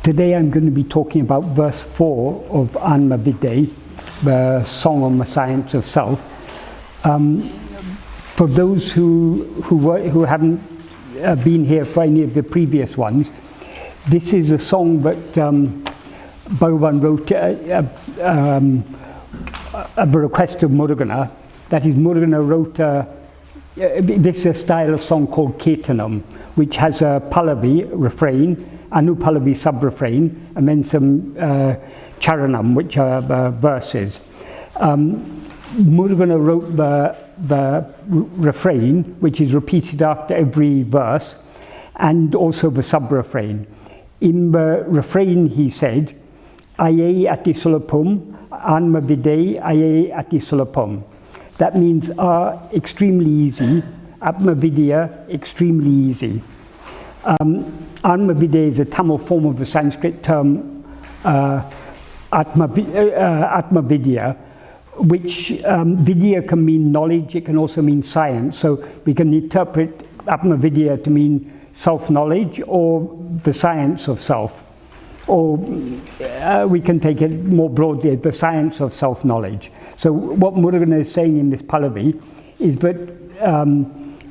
Today I'm going to be talking about verse 4 of Āṉma-Viddai, the Song on the Science of Self. For those who haven't been here for any of the previous ones, this is a song that Bhagavan wrote at the request of Murugaṇa. That is, Murugaṇa wrote this is a style of song called Kirtanam, which has a Pallavi refrain, Anupallavi sub-refrain, and then some Charanam, which are verses. Murugaṇa wrote the refrain, which is repeated after every verse, and also the sub-refrain. In the refrain he said, aiyē ati sulapum, Āṉma-Viddai aiyē ati sulapum. That means extremely easy, Atma-vichara, extremely easy. Āṉma-Viddai is a Tamil form of the Sanskrit term Atma-vichara, which vidya can mean knowledge, it can also mean science. So we can interpret Atma-vichara to mean self-knowledge or the science of self. Or we can take it more broadly as the science of self-knowledge. So what Murugaṇa is saying in this Pallavi is that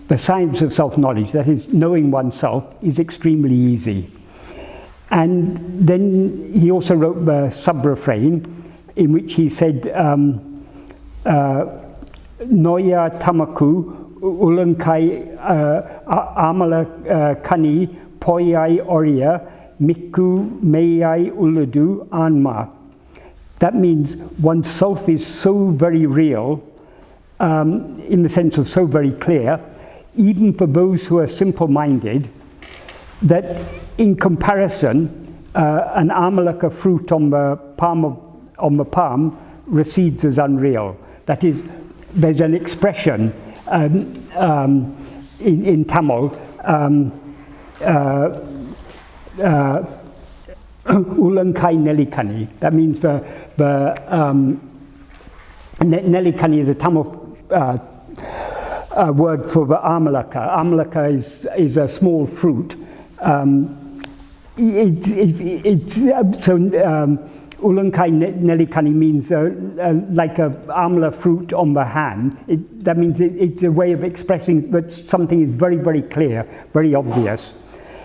the science of self-knowledge, that is knowing oneself, is extremely easy. And then he also wrote the sub-refrain in which he said, Noya tamaku ulankai amala kani poyai oria mikku meyai uladu Āṉma. That means oneself is so very real, in the sense of so very clear, even for those who are simple-minded, that in comparison, an amalaka fruit on the palm recedes as unreal. That is, there's an expression in Tamil, ulankai nelikani. That means the nelikani is a Tamil word for the amalaka. Amalaka is a small fruit. Ulankai nelikani means like a amla fruit on the hand. That means it's a way of expressing that something is very, very clear, very obvious.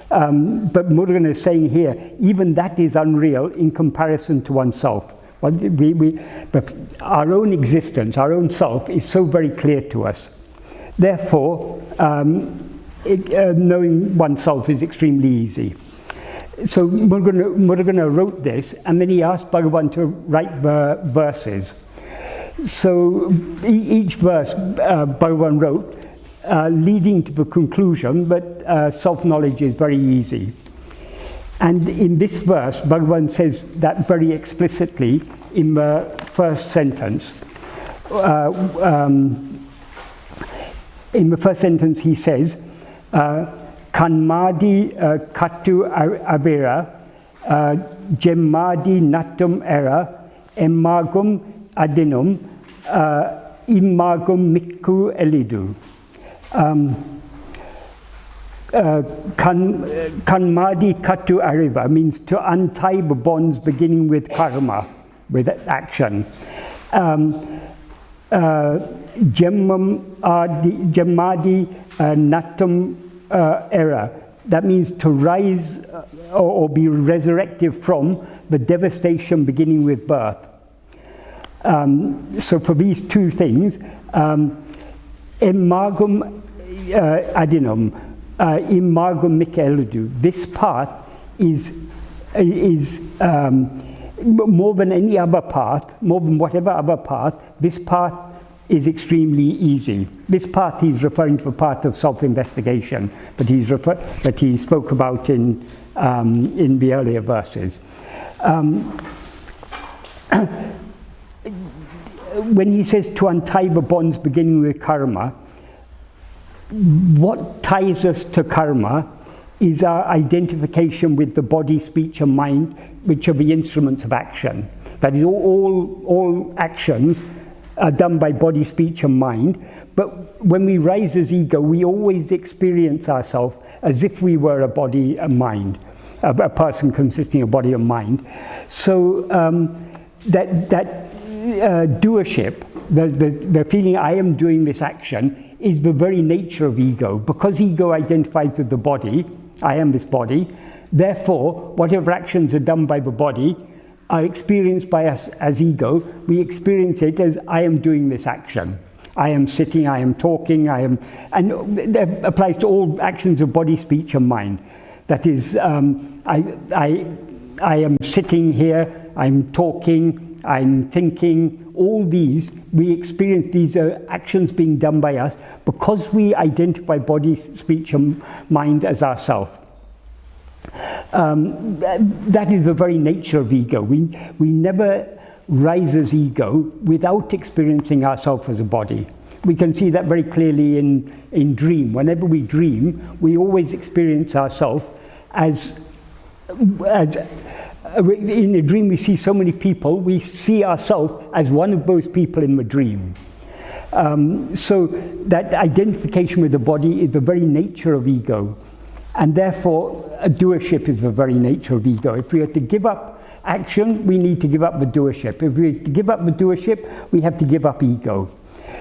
But Murugaṇa is saying here, even that is unreal in comparison to oneself. But our own existence, our own self, is so very clear to us. Therefore, knowing oneself is extremely easy. So Murugaṇa wrote this, and then he asked Bhagavan to write the verses. So each verse Bhagavan wrote, leading to the conclusion that self-knowledge is very easy. And in this verse, Bhagavan says that very explicitly in the first sentence. In the first sentence he says, dikaṭṭaviṛa, jeṉmā emmārgum adinum, iṉbavam gamikkeļidu. kaṉmā dikaṭṭaviṛa means to untie the bonds beginning with karma, with action. jeṉmā dinaṭṭameṛa, that means to rise or be resurrected from the devastation beginning with birth. So for these two things, emmārgum adinum, iṉbavam gamikkeļidu. This path is more than any other path, more than whatever other path, this path is extremely easy. This path he's referring to the path of self-investigation that he spoke about in the earlier verses. When he says to untie the bonds beginning with karma, what ties us to karma is our identification with the body, speech and mind, which are the instruments of action. That is, all actions are done by body, speech and mind, but when we rise as ego, we always experience ourselves as if we were a body and mind, a person consisting of body and mind. So that doership, the feeling I am doing this action, is the very nature of ego. Because ego identifies with the body, I am this body, therefore whatever actions are done by the body are experienced by us as ego. We experience it as I am doing this action. I am sitting, I am talking, and that applies to all actions of body, speech and mind. That is, I am sitting here, I'm talking, I'm thinking, all these, we experience these actions being done by us because we identify body, speech and mind as ourself. That is the very nature of ego. We never rise as ego without experiencing ourselves as a body. We can see that very clearly in dream. Whenever we dream, we always experience ourselves as in a dream we see so many people, we see ourselves as one of those people in the dream. So that identification with the body is the very nature of ego. And therefore, a doership is the very nature of ego. If we are to give up action, we need to give up the doership. If we are to give up the doership, we have to give up ego.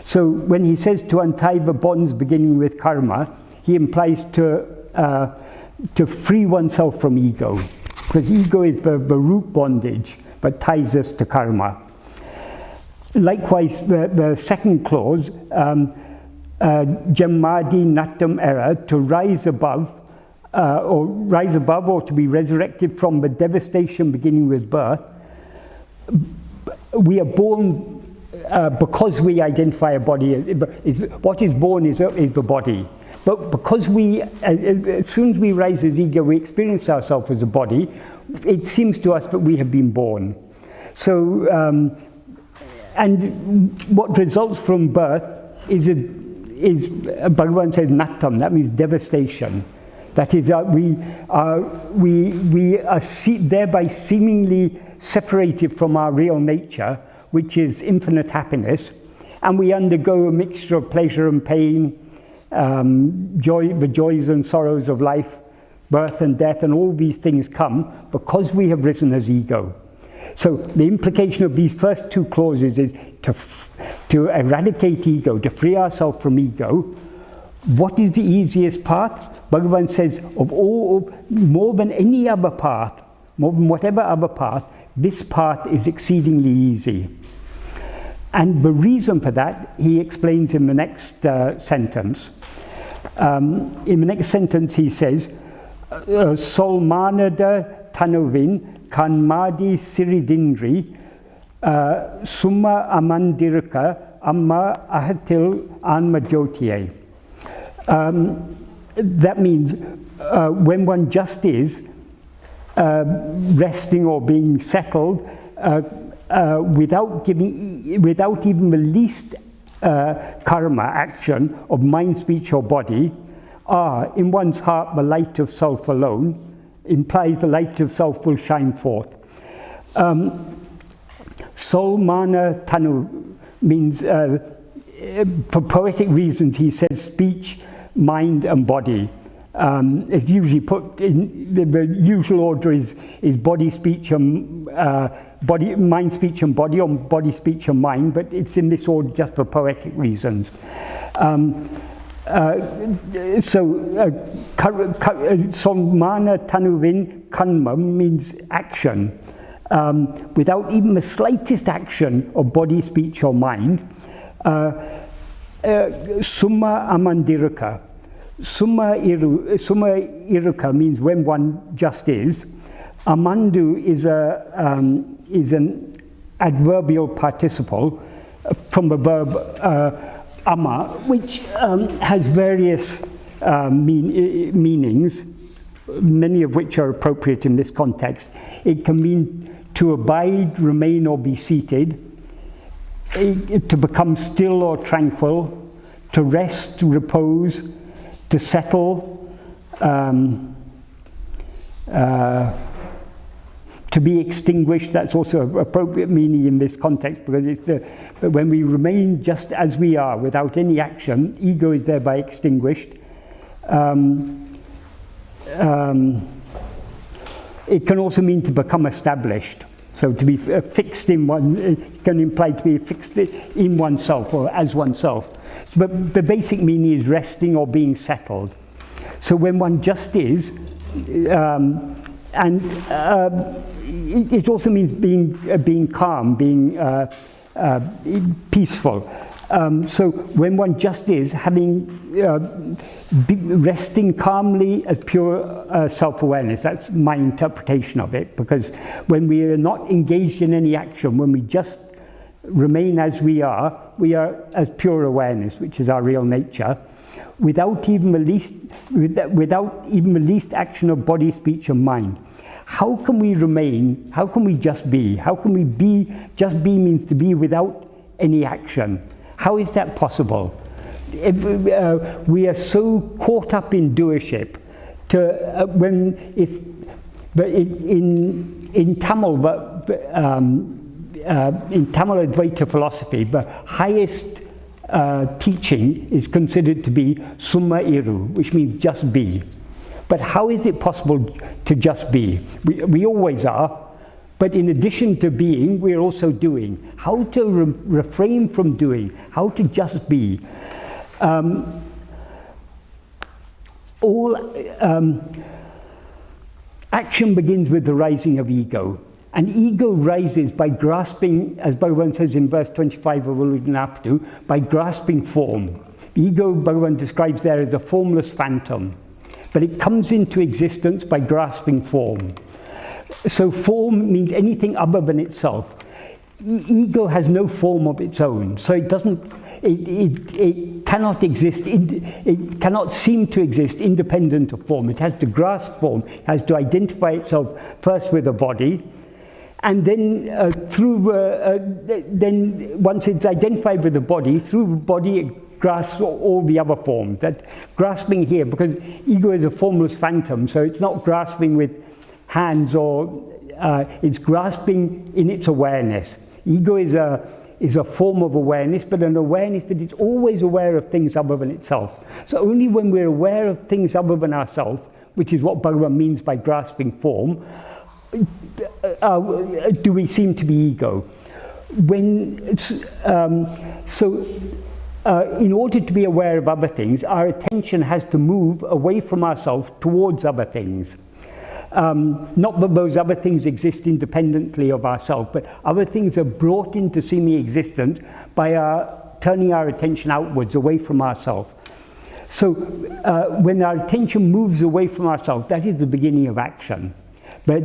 So when he says to untie the bonds beginning with karma, he implies to free oneself from ego. Because ego is the root bondage that ties us to karma. Likewise, the second clause, jeṉmā dinaṭṭameṛa, to rise above, or to be resurrected from the devastation beginning with birth. We are born because we identify a body. What is born is the body. But because as soon as we rise as ego, we experience ourselves as a body, it seems to us that we have been born. So, and what results from birth is Bhagavan says nattam, that means devastation. That is, we are thereby seemingly separated from our real nature, which is infinite happiness, and we undergo a mixture of pleasure and pain, the joys and sorrows of life, birth and death, and all these things come because we have risen as ego. So the implication of these first two clauses is to eradicate ego, to free ourselves from ego. What is the easiest path? Bhagavan says, more than any other path, more than whatever other path, this path is exceedingly easy. And the reason for that, he explains in the next sentence. In the next sentence he says, soṉmā ṉadadaṉuviṉ kaṉmā disiṟidiṉṛi cummā vamarndirukka vahattilāṉma jyōtiyē. That means when one just is resting or being settled without even the least karma action of mind, speech or body, in one's heart the light of self alone, implies the light of self will shine forth. soṉmā ṉadadaṉu means, for poetic reasons, he says speech, mind and body. It's usually put in the usual order is body, speech and mind, speech and body, or body, speech and mind, but it's in this order just for poetic reasons. soṉmā ṉadadaṉuviṉ kaṉmā means action. Without even the slightest action of body, speech or mind. Cummā vamarndirukka. Cummā irukka means when one just is. Amandu is an adverbial participle from the verb āṇma, which has various meanings, many of which are appropriate in this context. It can mean to abide, remain or be seated, to become still or tranquil, to rest, to repose, to settle, to be extinguished. That's also an appropriate meaning in this context, because it's when we remain just as we are without any action, ego is thereby extinguished. it can also mean to become established. So to be fixed in one, it can imply to be fixed in oneself or as oneself. But the basic meaning is resting or being settled. So when one just is, it also means being calm, being peaceful. So when one just is, resting calmly as pure self-awareness, that's my interpretation of it, because when we are not engaged in any action, when we just remain as we are as pure awareness, which is our real nature, without even the least action of body, speech and mind. How can we remain? How can we just be? How can we be? Just be means to be without any action. How is that possible? We are so caught up in doership. In Tamil Advaita philosophy, the highest teaching is considered to be soṉmā iru, which means just be. But how is it possible to just be? We always are, but in addition to being, we're also doing. How to refrain from doing, how to just be. Action begins with the rising of ego. And ego rises by grasping, as Bhagavan says in verse 25 of Āṇma-Viddai, by grasping form. Ego, Bhagavan describes there as a formless phantom. But it comes into existence by grasping form. So form means anything other than itself. Ego has no form of its own, so it doesn't. It cannot exist. It cannot seem to exist independent of form. It has to grasp form. It has to identify itself first with a body, and then then once it's identified with the body, through the body it grasps all the other forms. That grasping here, because ego is a formless phantom, so it's not grasping with hands or it's grasping in its awareness. Ego is a form of awareness, but an awareness that is always aware of things other than itself. So only when we're aware of things other than ourselves, which is what Bhagavan means by grasping form, do we seem to be ego. In order to be aware of other things, our attention has to move away from ourselves towards other things. Not that those other things exist independently of ourselves, but other things are brought into semi-existence by turning our attention outwards, away from ourselves. So when our attention moves away from ourselves, that is the beginning of action. But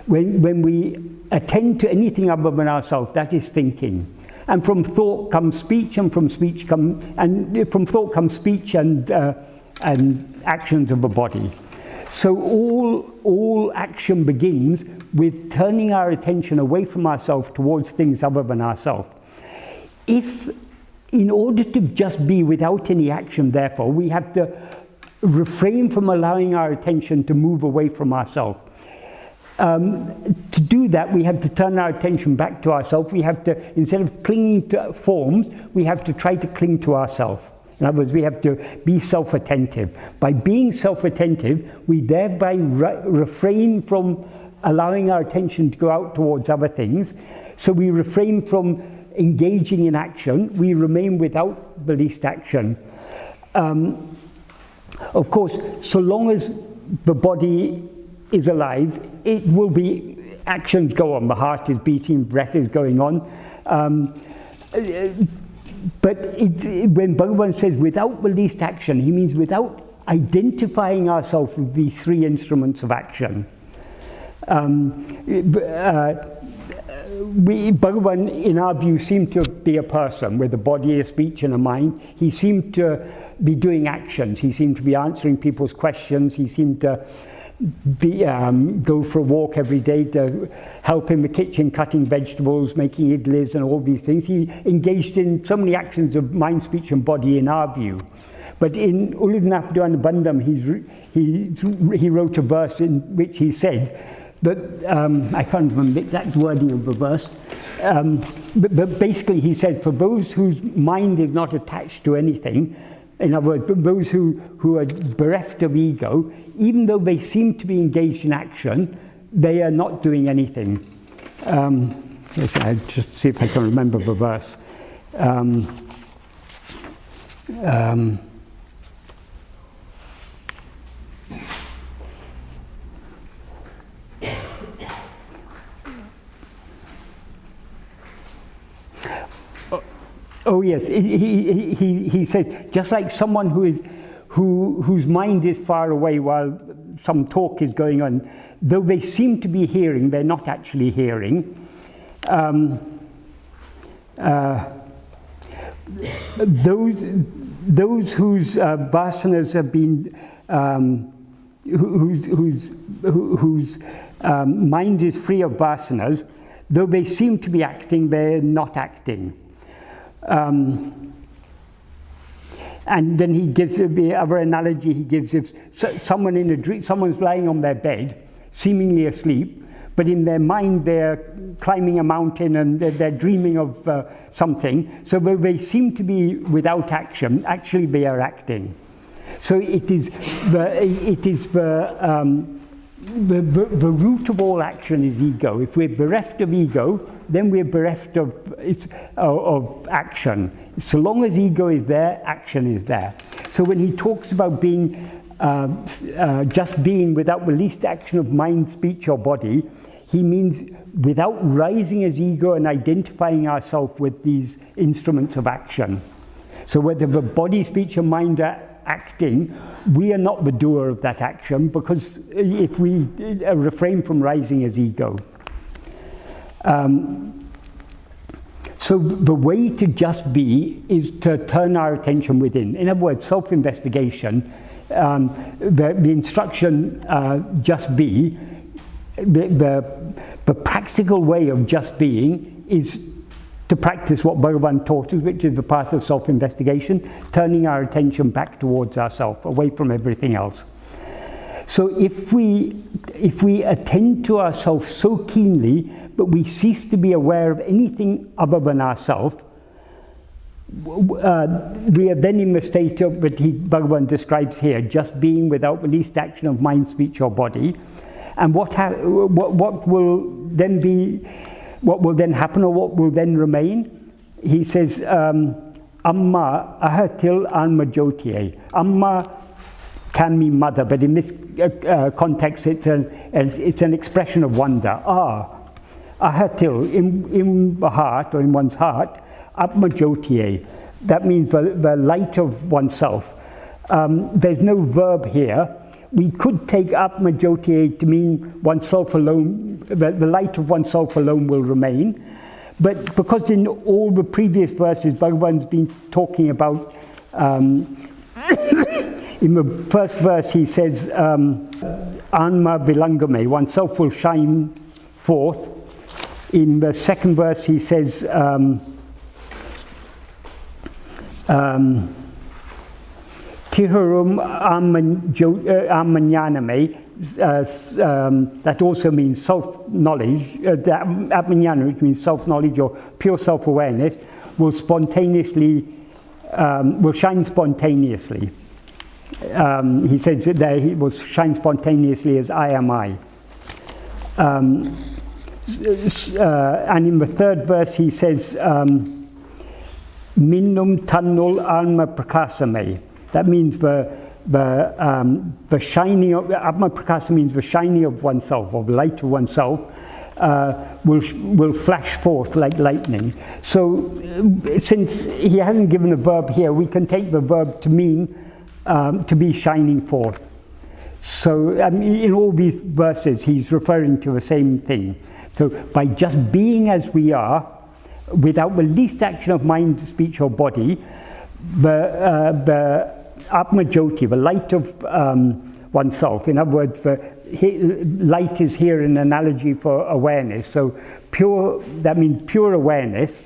when we attend to anything other than ourselves, that is thinking. And from thought comes speech, and from thought comes speech and actions of the body. So all action begins with turning our attention away from ourselves towards things other than ourselves. If, in order to just be without any action, therefore, we have to refrain from allowing our attention to move away from ourselves. To do that, we have to turn our attention back to ourselves. We have to, instead of clinging to forms, we have to try to cling to ourselves. In other words, we have to be self-attentive. By being self-attentive, we thereby refrain from allowing our attention to go out towards other things. So we refrain from engaging in action. We remain without the least action. Of course, so long as the body is alive, it will be, actions go on. The heart is beating, breath is going on. But when Bhagavan says without the least action, he means without identifying ourselves with these three instruments of action. Bhagavan, in our view, seemed to be a person with a body, a speech and a mind. He seemed to be doing actions. He seemed to be answering people's questions. He seemed to go for a walk every day, to help in the kitchen, cutting vegetables, making idlis and all these things. He engaged in so many actions of mind, speech and body in our view. But in Āṇma-Viddai, he wrote a verse in which he said that, I can't remember the exact wording of the verse, but basically he says, for those whose mind is not attached to anything, In other words, those who are bereft of ego, even though they seem to be engaged in action, they are not doing anything. I'll just see if I can remember the verse. Oh yes, he says, just like someone whose mind is far away while some talk is going on, though they seem to be hearing, they're not actually hearing. Those whose vasanas have been, whose mind is free of vasanas, though they seem to be acting, they're not acting. And then he gives the other analogy he gives: if someone in a dream, someone's lying on their bed, seemingly asleep, but in their mind they're climbing a mountain and they're dreaming of something. So though they seem to be without action, actually they are acting. So it is the root of all action is ego. If we're bereft of ego, then we're bereft of action. So long as ego is there, action is there. So when he talks about being just being without the least action of mind, speech or body, he means without rising as ego and identifying ourselves with these instruments of action. So whether the body, speech or mind are acting, we are not the doer of that action, because if we refrain from rising as ego. So the way to just be is to turn our attention within. In other words, self-investigation, the instruction, just be, the practical way of just being is to practice what Bhagavan taught us, which is the path of self-investigation, turning our attention back towards ourselves, away from everything else. So if we attend to ourselves so keenly, but we cease to be aware of anything other than ourselves, we are then in the state of what Bhagavan describes here, just being without the least action of mind, speech or body. And what will then be, what will then happen, or what will then remain? He says, Āṇma ahattil āṇma jyōtiyē. Āṇma can mean mother, but in this context it's an expression of wonder. Ahattil, in the heart, or in one's heart, Atma-vichara. That means the light of oneself. There's no verb here. We could take Atma-vichara to mean oneself alone, the light of oneself alone will remain. But because in all the previous verses, Bhagavan's been talking about, in the first verse he says, Āṇma-Viddai, oneself will shine forth. In the second verse he says, Tihurum Āṇma-viññāname, that also means self-knowledge, Atma-vichara, which means self-knowledge or pure self-awareness, will shine spontaneously. He says that there he will shine spontaneously as I am I. And in the third verse he says, Minnum tannul āṇma-prakāsamē. That means the shining of Atma-prakāsa means the shining of oneself, or the light of oneself, will flash forth like lightning. So since he hasn't given a verb here, we can take the verb to mean to be shining forth. So in all these verses he's referring to the same thing. So by just being as we are, without the least action of mind, speech or body, the Atma-jyoti, the light of oneself. In other words, the light is here an analogy for awareness. So pure, that means pure awareness,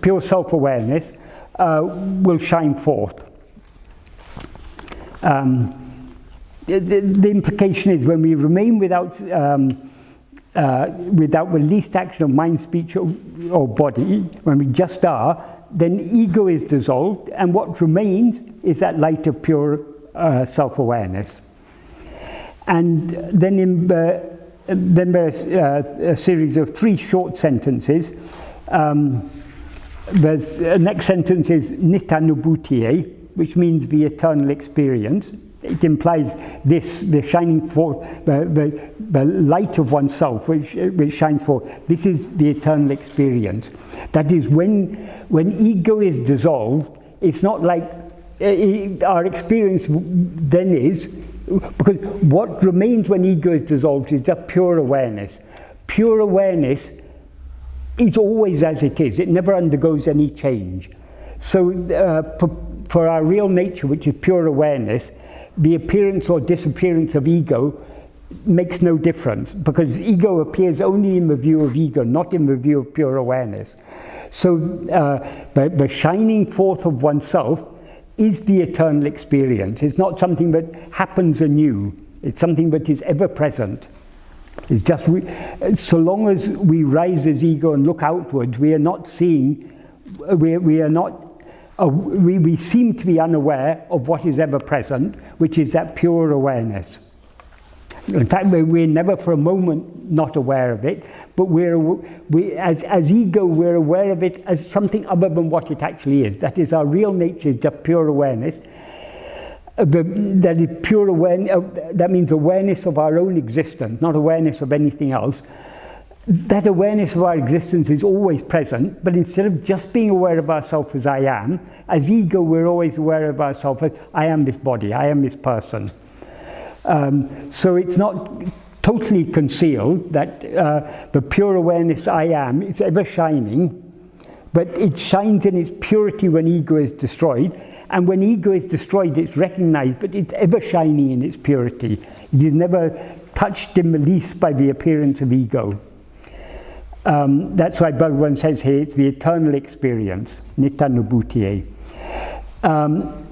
pure self-awareness will shine forth. The implication is when we remain without the least action of mind, speech or body, when we just are, then ego is dissolved, and what remains is that light of pure self-awareness. And then there's a series of 3 short sentences. The next sentence is nitāṉu bhūtiyē, which means the eternal experience. It implies this, the shining forth, the light of oneself, which shines forth. This is the eternal experience. That is, when ego is dissolved, it's not like our experience then is, because what remains when ego is dissolved is just pure awareness. Pure awareness is always as it is. It never undergoes any change. So for our real nature, which is pure awareness, the appearance or disappearance of ego makes no difference, because ego appears only in the view of ego, not in the view of pure awareness. So the shining forth of oneself is the eternal experience. It's not something that happens anew. It's something that is ever present. It's just, so long as we rise as ego and look outwards, we are not seeing, we seem to be unaware of what is ever present, which is that pure awareness. In fact, we're never for a moment not aware of it, but as ego, we're aware of it as something other than what it actually is. That is, our real nature is just pure awareness. That is pure awareness. That means awareness of our own existence, not awareness of anything else. That awareness of our existence is always present, but instead of just being aware of ourselves as I am, as ego, we're always aware of ourselves as I am this body, I am this person. So it's not totally concealed that the pure awareness I am is ever shining, but it shines in its purity when ego is destroyed. And when ego is destroyed, it's recognized, but it's ever shining in its purity. It is never touched in the least by the appearance of ego. That's why Bhagavan says here, it's the eternal experience, nitāṉu bhūtiyē.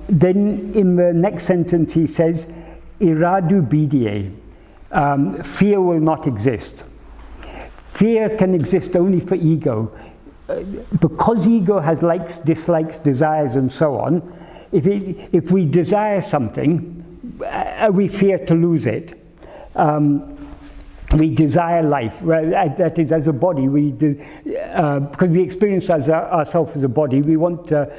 Then in the next sentence he says, irādu bhītiyē, fear will not exist. Fear can exist only for ego. Because ego has likes, dislikes, desires, and so on, if we desire something, we fear to lose it. We desire life. Well, that is, as a body, because we experience ourselves as a body, we want to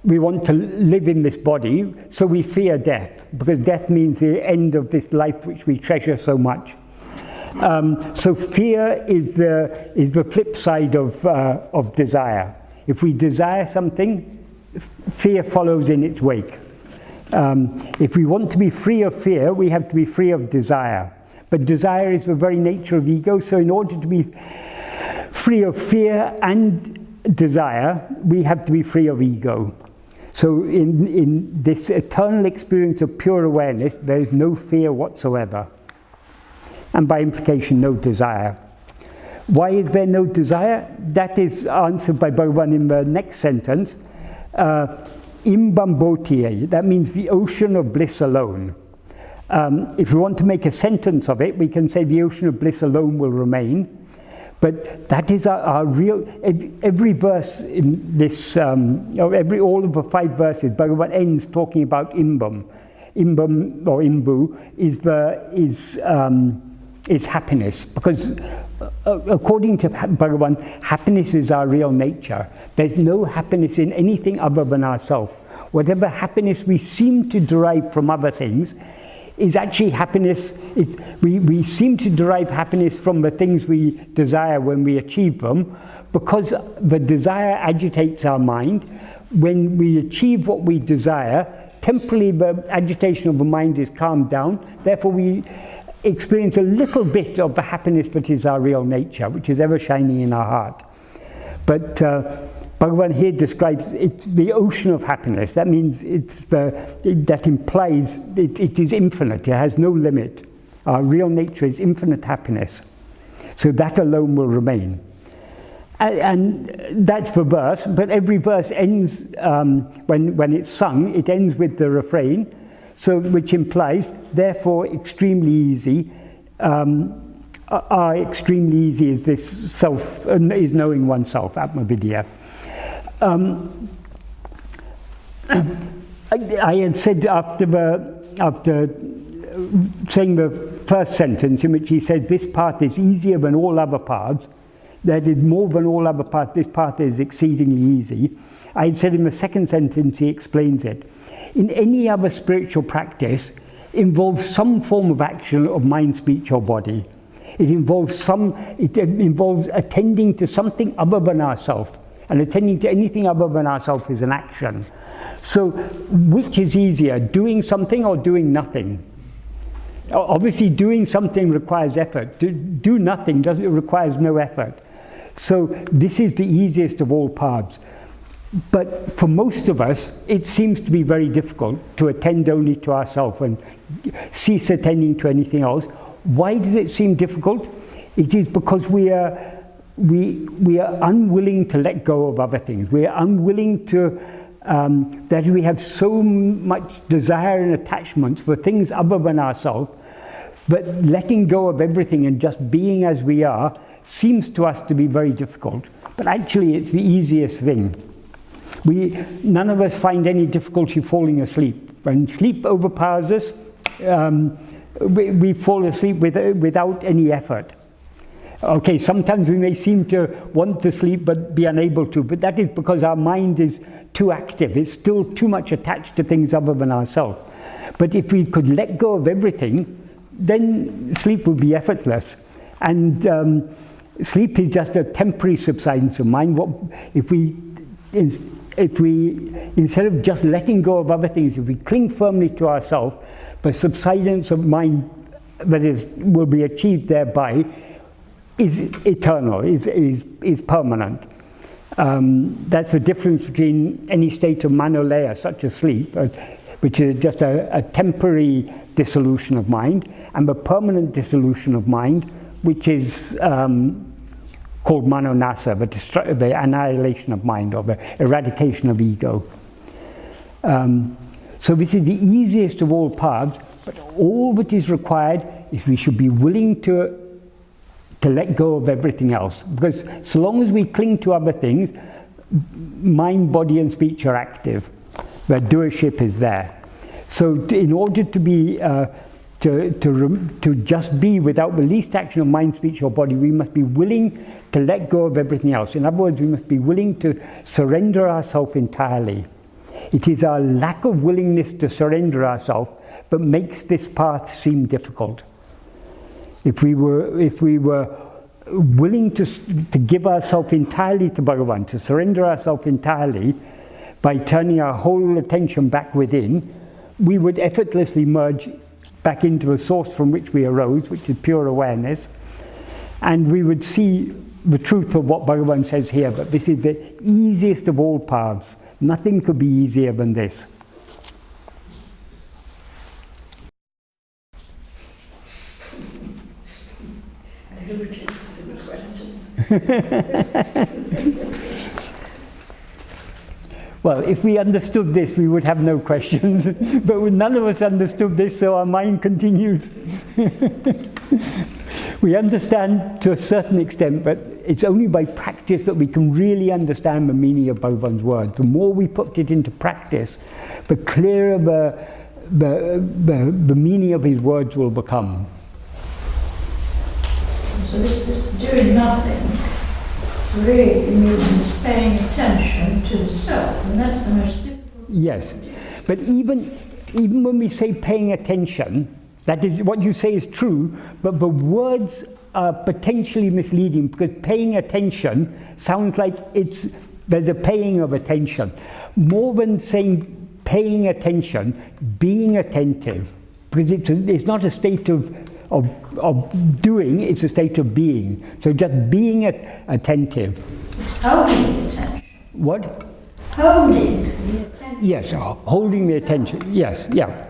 live in this body, so we fear death, because death means the end of this life which we treasure so much. So fear is the flip side of desire. If we desire something, fear follows in its wake. If we want to be free of fear, we have to be free of desire. But desire is the very nature of ego, so in order to be free of fear and desire, we have to be free of ego. So in this eternal experience of pure awareness, there is no fear whatsoever. And by implication, no desire. Why is there no desire? That is answered by Bhagavan in the next sentence. Iṉbavam bhōdhiyē, that means the ocean of bliss alone. If we want to make a sentence of it, we can say the ocean of bliss alone will remain. But that is our real, every verse in this, all of the 5 verses, Bhagavan ends talking about iṉbavam. Iṉbavam or iṉbu is happiness, because according to Bhagavan, happiness is our real nature. There's no happiness in anything other than ourselves. Whatever happiness we seem to derive from other things is actually happiness. We seem to derive happiness from the things we desire when we achieve them, because the desire agitates our mind. When we achieve what we desire, temporarily the agitation of the mind is calmed down, therefore we experience a little bit of the happiness that is our real nature, which is ever shining in our heart. But Bhagavan here describes it's the ocean of happiness. That means that implies it is infinite, it has no limit. Our real nature is infinite happiness. So that alone will remain. And that's the verse, but every verse ends, when it's sung, it ends with the refrain, so which implies, therefore, extremely easy. Extremely easy is this is knowing oneself, Atma-vichara. I had said after saying the first sentence in which he said, this path is easier than all other paths, that is more than all other paths, this path is exceedingly easy. I had said in the second sentence, he explains it. In any other spiritual practice, involves some form of action of mind, speech, or body. It involves attending to something other than ourselves. And attending to anything other than ourselves is an action. So, which is easier, doing something or doing nothing? Obviously, doing something requires effort. To do nothing requires no effort. So, this is the easiest of all paths. But for most of us, it seems to be very difficult to attend only to ourselves and cease attending to anything else. Why does it seem difficult? It is because we are unwilling to let go of other things. We are unwilling to, that we have so much desire and attachments for things other than ourselves, but letting go of everything and just being as we are seems to us to be very difficult. But actually, it's the easiest thing. None of us find any difficulty falling asleep. When sleep overpowers us, we fall asleep without any effort. Okay, sometimes we may seem to want to sleep but be unable to, but that is because our mind is too active. It's still too much attached to things other than ourselves. But if we could let go of everything, then sleep would be effortless. And sleep is just a temporary subsidence of mind. If we, instead of just letting go of other things, if we cling firmly to ourselves, the subsidence of mind that will be achieved thereby is eternal, is permanent. That's the difference between any state of manolaya, such as sleep, which is just a temporary dissolution of mind, and the permanent dissolution of mind, which is called manonasa, the annihilation of mind, or the eradication of ego. So this is the easiest of all paths, but all that is required is we should be willing to let go of everything else. Because so long as we cling to other things, mind, body, and speech are active. The doership is there. So in order to be to just be without the least action of mind, speech, or body, we must be willing to let go of everything else. In other words, we must be willing to surrender ourselves entirely. It is our lack of willingness to surrender ourselves that makes this path seem difficult. If we were willing to give ourselves entirely to Bhagavan, to surrender ourselves entirely by turning our whole attention back within, we would effortlessly merge back into the source from which we arose, which is pure awareness, and we would see the truth of what Bhagavan says here, but this is the easiest of all paths. Nothing could be easier than this. Well, if we understood this, we would have no questions. But none of us understood this, so our mind continues. We understand to a certain extent, but it's only by practice that we can really understand the meaning of Bhagavan's words. The more we put it into practice, the clearer the meaning of his words will become. So this doing nothing really means paying attention to the self, and that's the most difficult. Yes, but even when we say paying attention, that is what you say is true, but the words are potentially misleading, because paying attention sounds like there's a paying of attention. More than saying paying attention, being attentive, because it's not a state of doing, it's a state of being. So just being attentive. It's holding the attention. What? Holding the attention. Yes, holding the attention. Yes, yeah.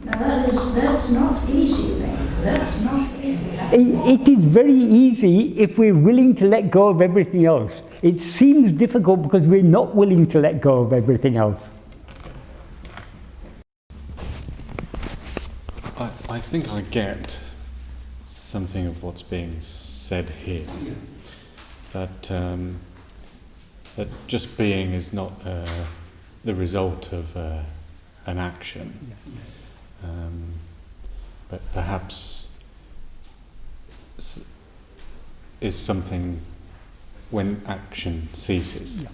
Now that's not easy, mate. That's not easy. It is very easy if we're willing to let go of everything else. It seems difficult because we're not willing to let go of everything else. I think I get something of what's being said here. That that just being is not the result of an action, but perhaps is something when action ceases.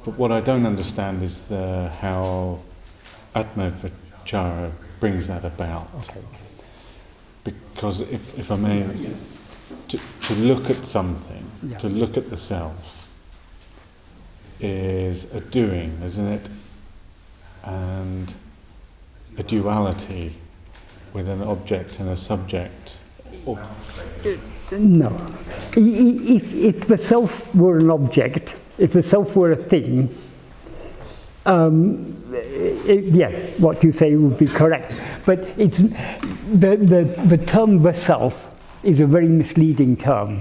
But what I don't understand is how Atma-vichara brings that about. Okay. Because if I may, to look at something, to look at the self, is a doing, isn't it? And a duality with an object and a subject. No. If the self were an object, if the self were a thing, yes, what you say would be correct. But it's the term the self is a very misleading term,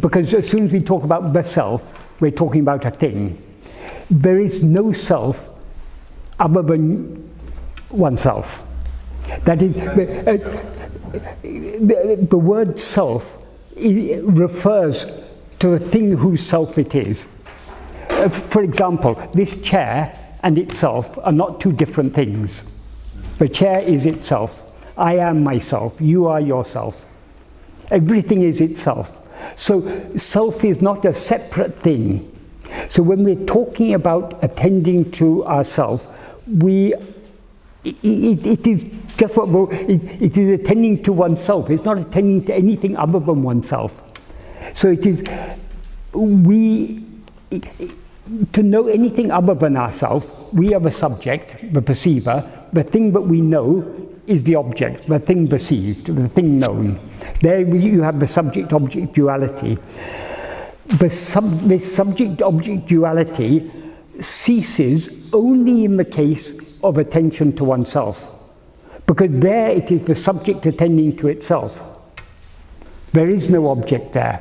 because as soon as we talk about the self, we're talking about a thing. There is no self other than oneself. That is, the word self refers to a thing whose self it is. For example, this chair and itself are not two different things. The chair is itself. I am myself. You are yourself. Everything is itself. So self is not a separate thing. So when we're talking about attending to ourself, it is just what it is attending to oneself. It's not attending to anything other than oneself. So it is to know anything other than ourselves, we are the subject, the perceiver. The thing that we know is the object, the thing perceived, the thing known. There you have the subject-object duality. This subject-object duality ceases only in the case of attention to oneself, because there it is the subject attending to itself. There is no object there.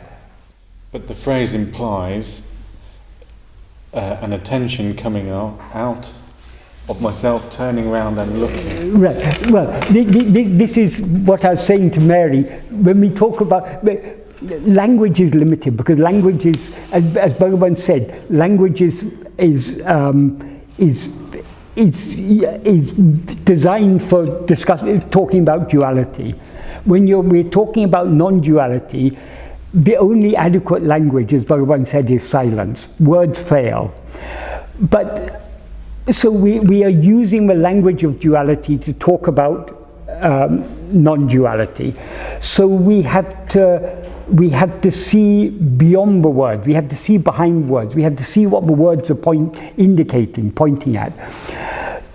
But the phrase implies an attention coming out of myself, turning around and looking. Right. Well, this is what I was saying to Mary. When we talk about language is limited, because language is, as Bhagavan said, language is designed for talking about duality. When we're talking about non-duality, the only adequate language, as Bhagavan said, is silence. Words fail. But so we are using the language of duality to talk about non-duality. So we have to see beyond the word. We have to see behind words. We have to see what the words are pointing at.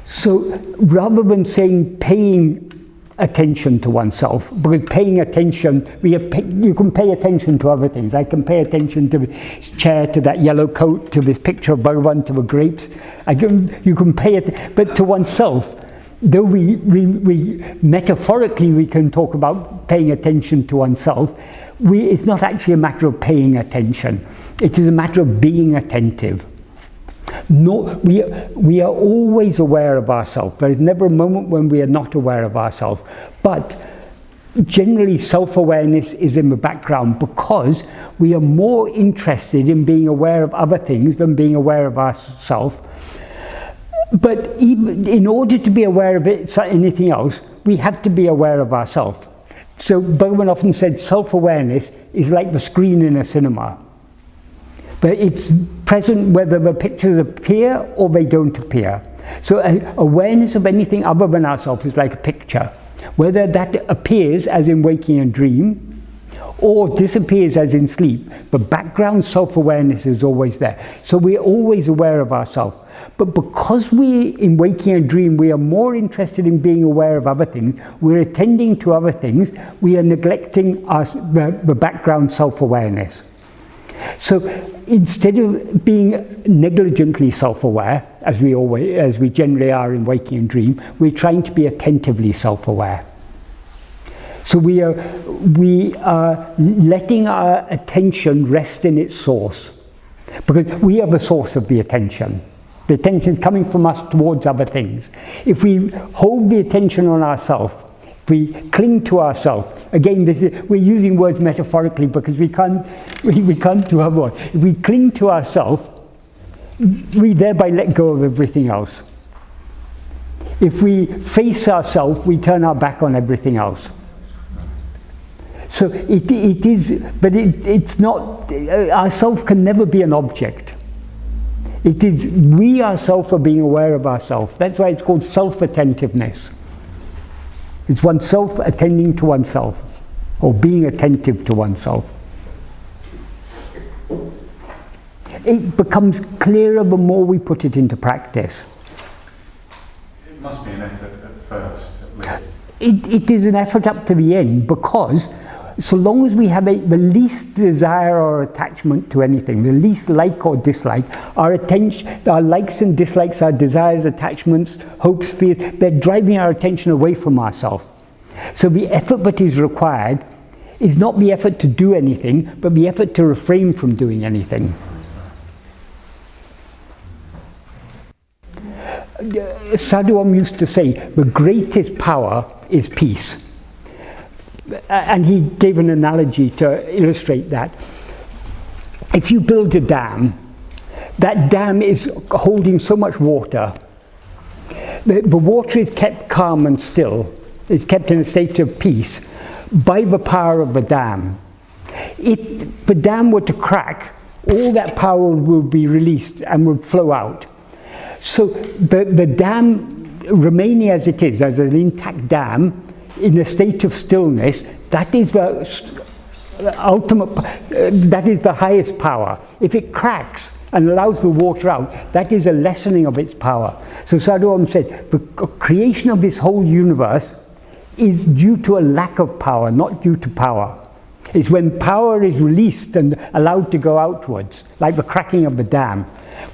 So rather than saying paying attention to oneself, because paying attention, you can pay attention to other things. I can pay attention to the chair, to that yellow coat, to this picture of Bhagavan, to the grapes. You can pay it, but to oneself, though we metaphorically we can talk about paying attention to oneself, it's not actually a matter of paying attention. It is a matter of being attentive. No, we are always aware of ourselves. There is never a moment when we are not aware of ourselves. But generally self-awareness is in the background, because we are more interested in being aware of other things than being aware of ourselves. But even in order to be aware of anything else, we have to be aware of ourselves. So Bhagavan often said self-awareness is like the screen in a cinema. But it's present whether the pictures appear or they don't appear. So awareness of anything other than ourselves is like a picture. Whether that appears as in waking and dream, or disappears as in sleep, the background self-awareness is always there. So we're always aware of ourselves. But because in waking and dream, we are more interested in being aware of other things, we're attending to other things, we are neglecting the background self-awareness. So instead of being negligently self-aware, as we generally are in waking and dream, we're trying to be attentively self-aware. So we are letting our attention rest in its source, because we are the source of the attention. The attention is coming from us towards other things. If we hold the attention on ourselves, we cling to ourself, again, we're using words metaphorically because we can't do otherwise. If we cling to ourself, we thereby let go of everything else. If we face ourself, we turn our back on everything else. So it is, but it's not, ourself can never be an object. It is we ourselves are being aware of ourselves. That's why it's called self-attentiveness. It's oneself attending to oneself, or being attentive to oneself. It becomes clearer the more we put it into practice. It must be an effort at first, at least. It is an effort up to the end, because so long as we have the least desire or attachment to anything, the least like or dislike, our attention, our likes and dislikes, our desires, attachments, hopes, fears, they're driving our attention away from ourselves. So the effort that is required is not the effort to do anything, but the effort to refrain from doing anything. Sadhuam used to say, the greatest power is peace. And he gave an analogy to illustrate that. If you build a dam, that dam is holding so much water. The water is kept calm and still. It's kept in a state of peace by the power of the dam. If the dam were to crack, all that power would be released and would flow out. So the dam remaining as it is, as an intact dam, in a state of stillness, that is the ultimate, that is the highest power. If it cracks and allows the water out, that is a lessening of its power. So Sadhuam said, the creation of this whole universe is due to a lack of power, not due to power. It's when power is released and allowed to go outwards, like the cracking of the dam.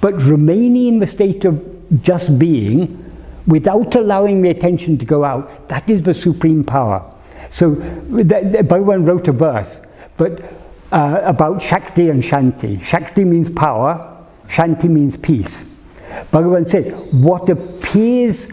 But remaining in the state of just being, without allowing the attention to go out, that is the supreme power. So Bhagavan wrote a verse about Shakti and Shanti. Shakti means power, Shanti means peace. Bhagavan said, what appears,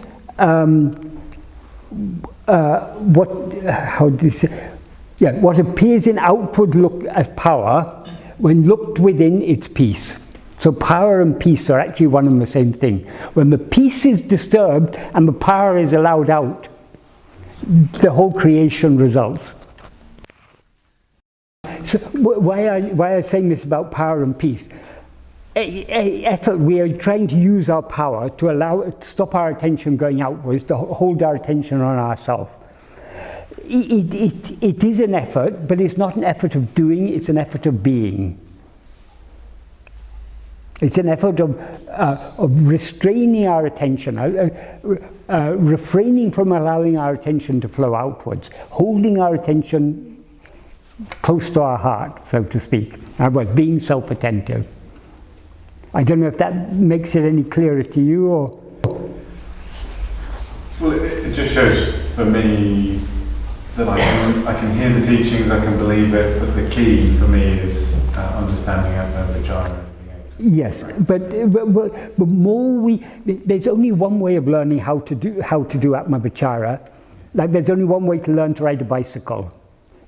what appears in outward look as power, when looked within, it's peace. So power and peace are actually one and the same thing. When the peace is disturbed and the power is allowed out, the whole creation results. So why are I saying this about power and peace? Effort, we are trying to use our power to stop our attention going outwards, to hold our attention on ourselves. It is an effort, but it's not an effort of doing, it's an effort of being. It's an effort of restraining our attention, refraining from allowing our attention to flow outwards, holding our attention close to our heart, so to speak, being self-attentive. I don't know if that makes it any clearer to you, or? Well, it just shows for me that I can hear the teachings, I can believe it, but the key for me is understanding Atma-vichara. Yes, but more there's only one way of learning how to do Atma-vichara. Like there's only one way to learn to ride a bicycle.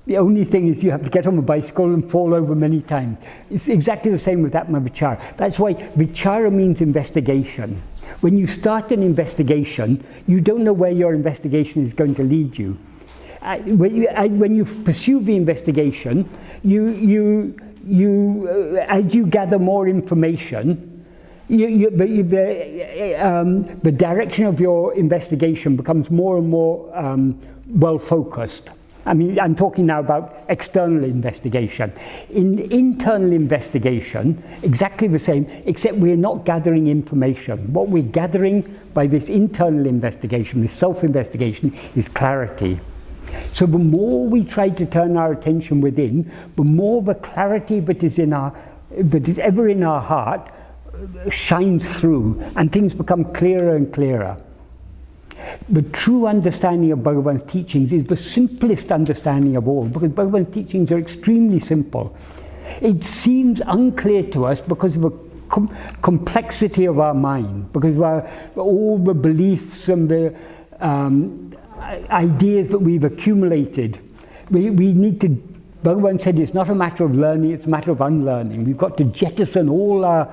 The only thing is you have to get on a bicycle and fall over many times. It's exactly the same with Atma-vichara. That's why vichara means investigation. When you start an investigation, you don't know where your investigation is going to lead you. When you pursue the investigation, as you gather more information, the direction of your investigation becomes more and more well-focused. I mean, I'm talking now about external investigation. In internal investigation, exactly the same, except we're not gathering information. What we're gathering by this internal investigation, this self-investigation, is clarity. So the more we try to turn our attention within, the more the clarity that is ever in our heart shines through, and things become clearer and clearer. The true understanding of Bhagavan's teachings is the simplest understanding of all, because Bhagavan's teachings are extremely simple. It seems unclear to us because of the complexity of our mind, because of all the beliefs and ideas that we've accumulated. We need to, Bhagavan said it's not a matter of learning, it's a matter of unlearning. We've got to jettison all our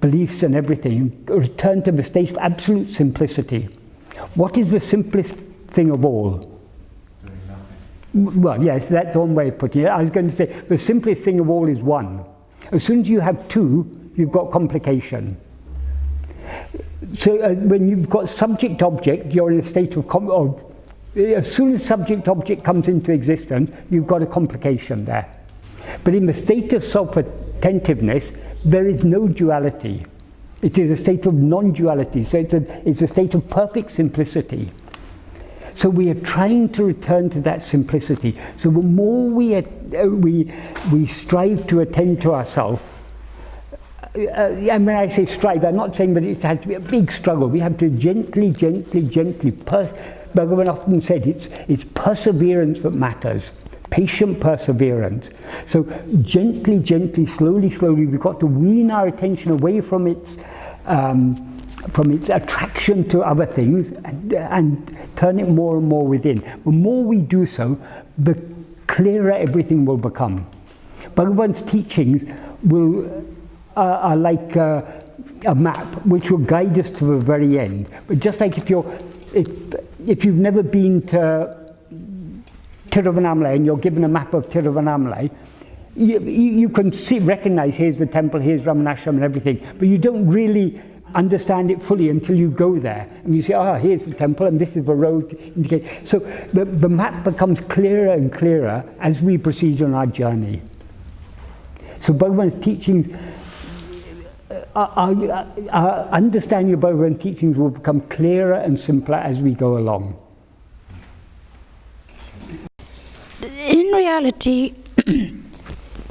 beliefs and everything, return to the state of absolute simplicity. What is the simplest thing of all? Well, yes, that's one way of putting it. I was going to say the simplest thing of all is one. As soon as you have two, you've got complication. So when you've got subject-object, you're in a state of as soon as subject-object comes into existence, you've got a complication there. But in the state of self-attentiveness, there is no duality. It is a state of non-duality. So it's a state of perfect simplicity. So we are trying to return to that simplicity. So the more we strive to attend to ourselves, and when I say strive, I'm not saying that it has to be a big struggle. We have to gently. Bhagavan often said it's perseverance that matters. Patient perseverance. So gently, slowly, we've got to wean our attention away from its attraction to other things and turn it more and more within. The more we do so, the clearer everything will become. Bhagavan's teachings are like a map which will guide us to the very end. But just like if you've never been to Tiruvannamalai and you're given a map of Tiruvannamalai, you can recognize here's the temple, here's Ramanashram and everything, but you don't really understand it fully until you go there. And you say, here's the temple and this is the road. So the map becomes clearer and clearer as we proceed on our journey. So Bhagavan's teachings, our understanding of Bhagavan's teachings will become clearer and simpler as we go along. In reality,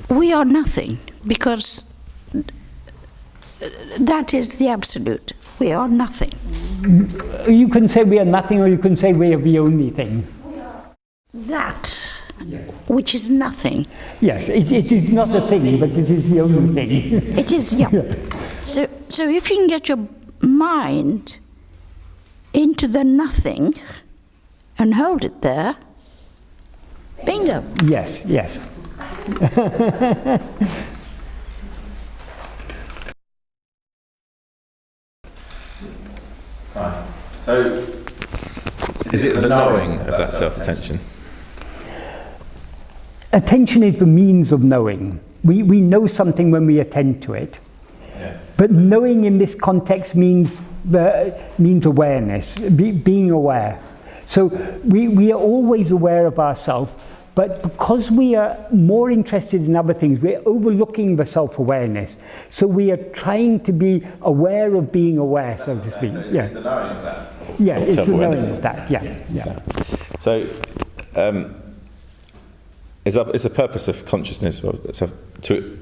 we are nothing, because that is the absolute. We are nothing. You can say we are nothing, or you can say we are the only thing. That, which is nothing. Yes, it is not a thing, but it is the only thing. It is, yeah. So if you can get your mind into the nothing and hold it there, bingo. Yes. Right. So, is it the knowing of that self-attention? Attention is the means of knowing. We know something when we attend to it. Yeah. But knowing in this context means awareness, being aware. So we are always aware of ourselves, but because we are more interested in other things, we're overlooking the self-awareness. So we are trying to be aware of being aware, so to speak. So is it the knowing of that? Yeah, it's the knowing of that, yeah. So, is the purpose of consciousness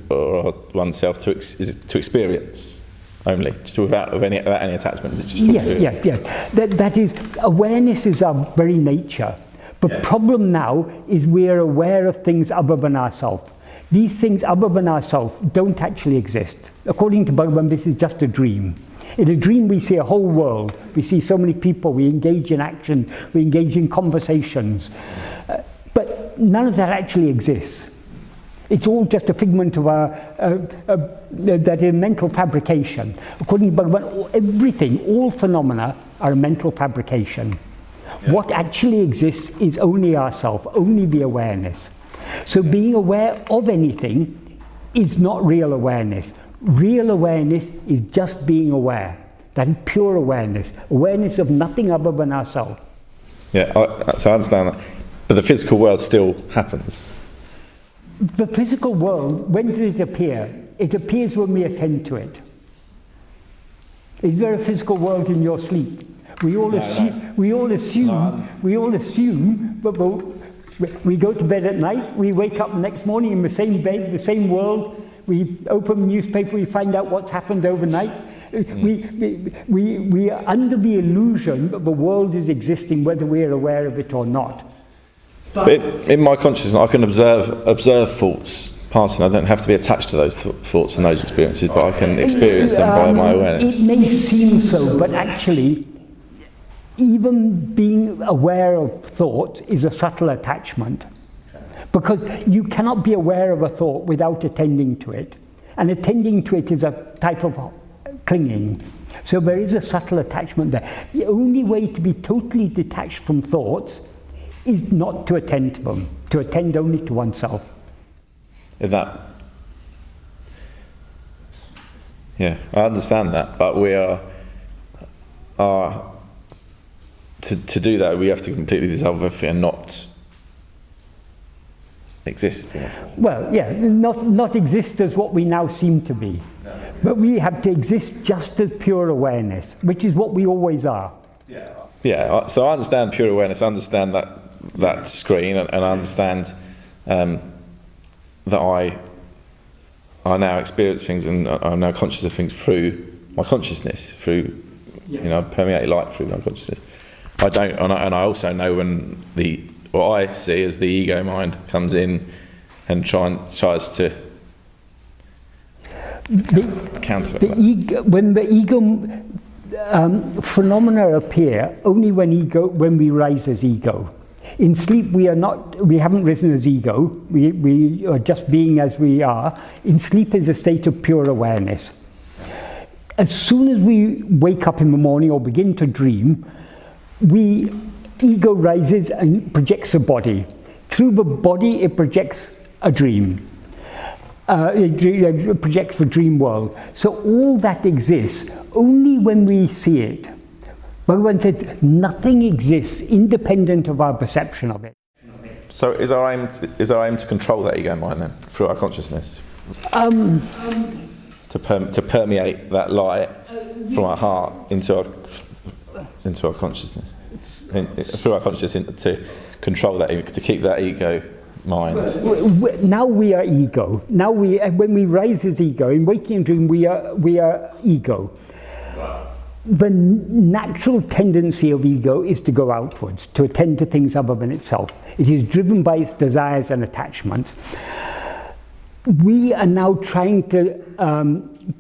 or oneself to experience only, without any attachment? Yes. That is, awareness is our very nature. The problem now is we are aware of things other than ourselves. These things other than ourselves don't actually exist. According to Bhagavan, this is just a dream. In a dream we see a whole world. We see so many people, we engage in action, we engage in conversations. But none of that actually exists. It's all just a figment of our that is mental fabrication. According to Bhagavan, everything, all phenomena are a mental fabrication. Yeah. What actually exists is only ourself, only the awareness. So being aware of anything is not real awareness. Real awareness is just being aware. That is pure awareness. Awareness of nothing other than ourselves. Yeah, so I understand that. But the physical world still happens. The physical world, when does it appear? It appears when we attend to it. Is there a physical world in your sleep? We all assume, but we go to bed at night, we wake up the next morning in the same bed, the same world, we open the newspaper, we find out what's happened overnight. We are under the illusion that the world is existing whether we are aware of it or not. But in my consciousness, I can observe thoughts passing. I don't have to be attached to those thoughts and those experiences, but I can experience them by my awareness. It may seem so, but actually, even being aware of thoughts is a subtle attachment. Because you cannot be aware of a thought without attending to it. And attending to it is a type of clinging. So there is a subtle attachment there. The only way to be totally detached from thoughts is not to attend to them, to attend only to oneself. Is that... Yeah, I understand that, but we are to do that, we have to completely dissolve everything and not exist. You know? Well, yeah, not exist as what we now seem to be. But we have to exist just as pure awareness, which is what we always are. Yeah, so I understand pure awareness, I understand that screen, and I understand that I now experience things and I'm now conscious of things through my consciousness, through, you know, permeate light through my consciousness. I don't, and I also know when what I see as the ego mind comes in and tries to counter that. When the ego phenomena appear only when we rise as ego. In sleep we haven't risen as ego, we are just being as we are. In sleep is a state of pure awareness. As soon as we wake up in the morning or begin to dream, ego rises and projects a body. Through the body it projects a dream. It projects the dream world. So all that exists only when we see it. Bhagavan said nothing exists independent of our perception of it. So is our aim to control that ego mind then through our consciousness? To permeate that light from our heart into our consciousness, through our consciousness, to control that, to keep that ego mind. Now we are ego. Now when we rise as ego in waking and dream, we are ego. The natural tendency of ego is to go outwards, to attend to things other than itself. It is driven by its desires and attachments. We are now trying to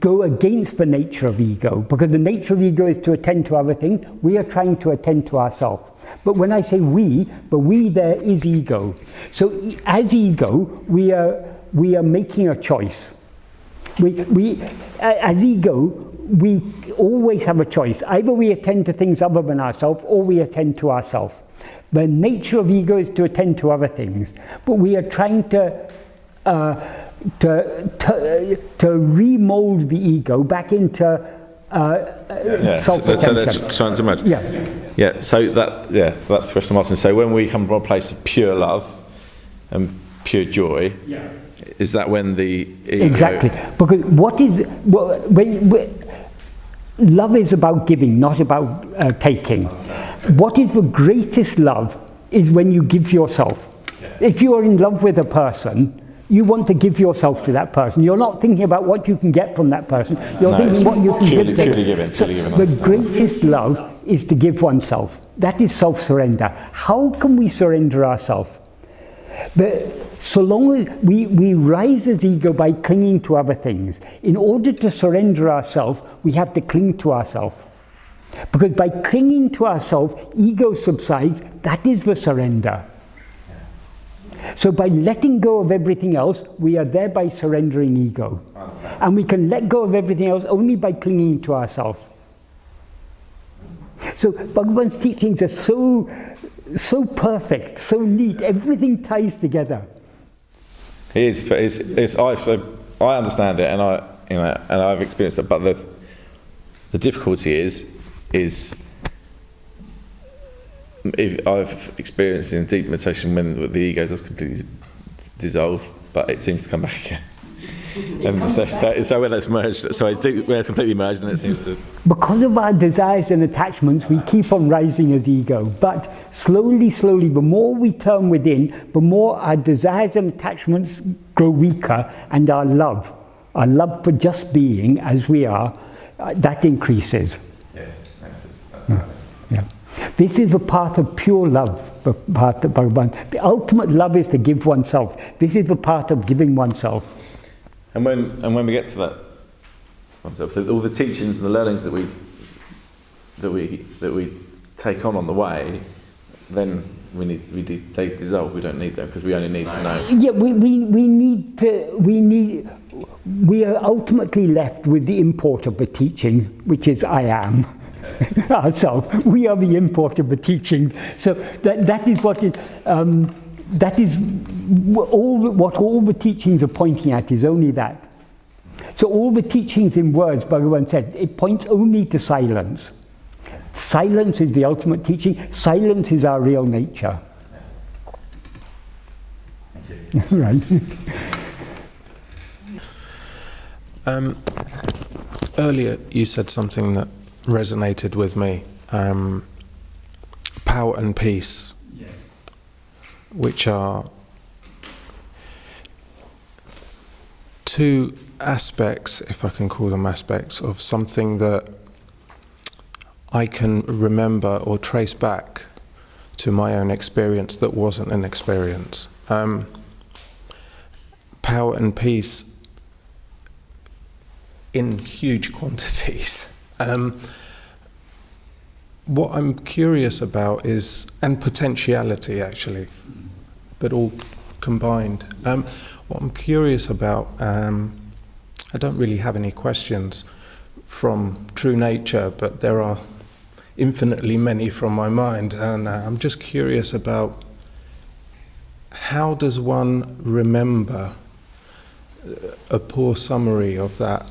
go against the nature of ego, because the nature of ego is to attend to other things. We are trying to attend to ourselves. But when I say we there is ego. So as ego, we are making a choice. As ego, we always have a choice. Either we attend to things other than ourselves, or we attend to ourselves. The nature of ego is to attend to other things, but we are trying to remold the ego back into self-attention. So that's the question I'm asking. So when we come from a place of pure love and pure joy, is that when the ego... Exactly, because love is about giving, not about taking. What is the greatest love is when you give yourself. If you are in love with a person, you want to give yourself to that person. You're not thinking about what you can get from that person. You're thinking what you can give. Purely giving. The greatest love is to give oneself. That is self-surrender. How can we surrender ourselves? So long as we rise as ego by clinging to other things. In order to surrender ourselves, we have to cling to ourselves. Because by clinging to ourselves, ego subsides. That is the surrender. So by letting go of everything else, we are thereby surrendering ego. And we can let go of everything else only by clinging to ourselves. So Bhagavan's teachings are so perfect, so neat, everything ties together. It is, but I understand it, and I've experienced it. But the difficulty is if I've experienced in deep meditation when the ego does completely dissolve, but it seems to come back again. And so when it's merged, when it's completely merged, and it seems to... Because of our desires and attachments, we keep on rising as ego. But slowly, the more we turn within, the more our desires and attachments grow weaker, and our love for just being as we are, that increases. Yes, that's yeah. This is the path of pure love, the path of Bhagavan. The ultimate love is to give oneself. This is the path of giving oneself. And when we get to that, all the teachings and the learnings that we take on the way, then they dissolve. We don't need them because we only need to know. Yeah, we are ultimately left with the import of the teaching, which is I am. Ourselves. We are the import of the teaching. So that is what all the teachings are pointing at, is only that. So all the teachings in words, Bhagavan said, it points only to silence. Silence is the ultimate teaching. Silence is our real nature. Right. Earlier you said something that resonated with me. Power and peace, which are two aspects, if I can call them aspects, of something that I can remember or trace back to my own experience that wasn't an experience. Power and peace in huge quantities. What I'm curious about is, and potentiality actually, but all combined. What I'm curious about, I don't really have any questions from true nature, but there are infinitely many from my mind, and I'm just curious about how does one remember a poor summary of that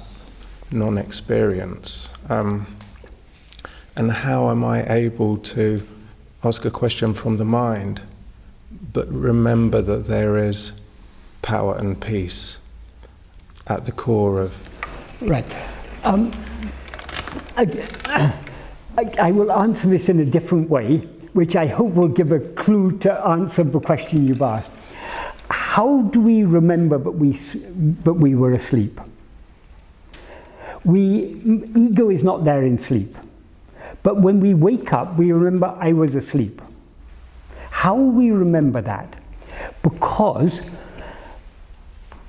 non-experience, and how am I able to ask a question from the mind but remember that there is power and peace at the core of... Right. I will answer this in a different way, which I hope will give a clue to answer the question you've asked. How do we remember that we were asleep? Ego is not there in sleep. But when we wake up, we remember I was asleep. How will we remember that? Because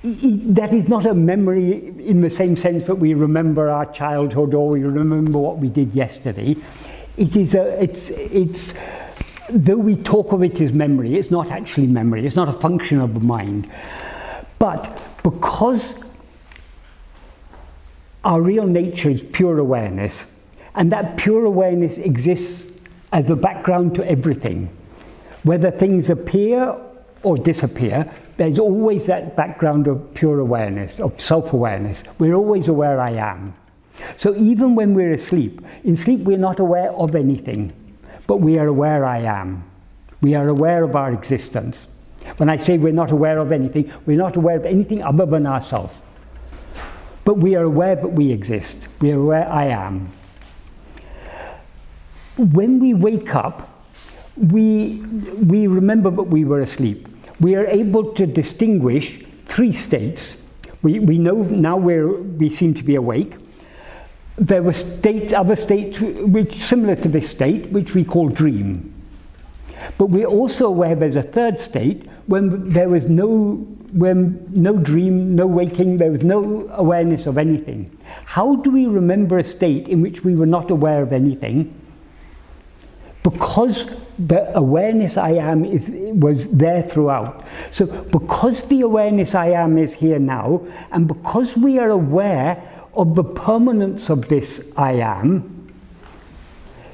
that is not a memory in the same sense that we remember our childhood or we remember what we did yesterday. It's though we talk of it as memory, it's not actually memory. It's not a function of the mind. But because our real nature is pure awareness, and that pure awareness exists as the background to everything. Whether things appear or disappear, there's always that background of pure awareness, of self-awareness. We're always aware I am. So even when we're asleep, in sleep we're not aware of anything, but we are aware I am. We are aware of our existence. When I say we're not aware of anything, we're not aware of anything other than ourselves. But we are aware that we exist. We are aware I am. When we wake up, we remember that we were asleep. We are able to distinguish three states. We know now we seem to be awake. There were other states which similar to this state, which we call dream. But we're also aware there's a third state when there was no dream, no waking, there was no awareness of anything. How do we remember a state in which we were not aware of anything? Because the awareness I am was there throughout. So because the awareness I am is here now, and because we are aware of the permanence of this I am,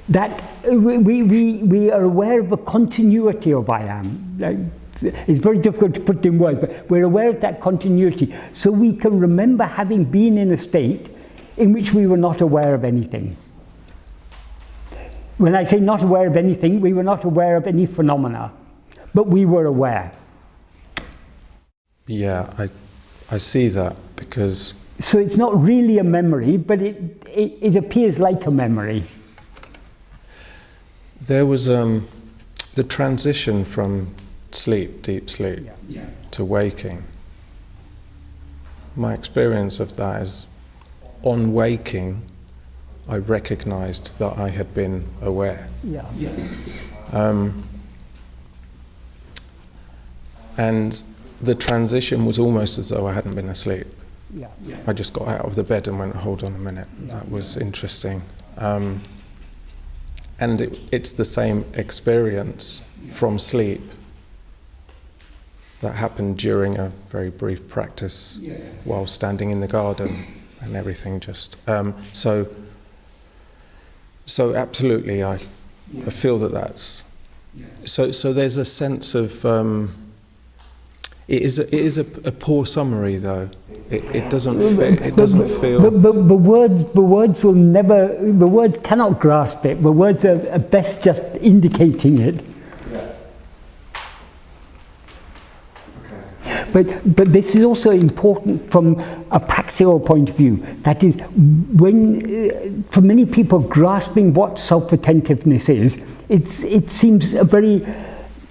that we are aware of the continuity of I am. It's very difficult to put in words, but we're aware of that continuity. So we can remember having been in a state in which we were not aware of anything. When I say not aware of anything, we were not aware of any phenomena, but we were aware. Yeah, I see that because... So it's not really a memory, but it appears like a memory. There was the transition from sleep, deep sleep, to waking. My experience of that is, on waking, I recognized that I had been aware. And the transition was almost as though I hadn't been asleep. I just got out of the bed and went, hold on a minute, that was interesting. and it's the same experience from sleep that happened during a very brief practice while standing in the garden and everything. Just so absolutely, I feel that's so. There's a sense of it is a poor summary though. It doesn't fit. It doesn't feel. The words will never. The words cannot grasp it. The words are at best just indicating it. But this is also important from a practical point of view. That is, when for many people grasping what self-attentiveness is, it seems a very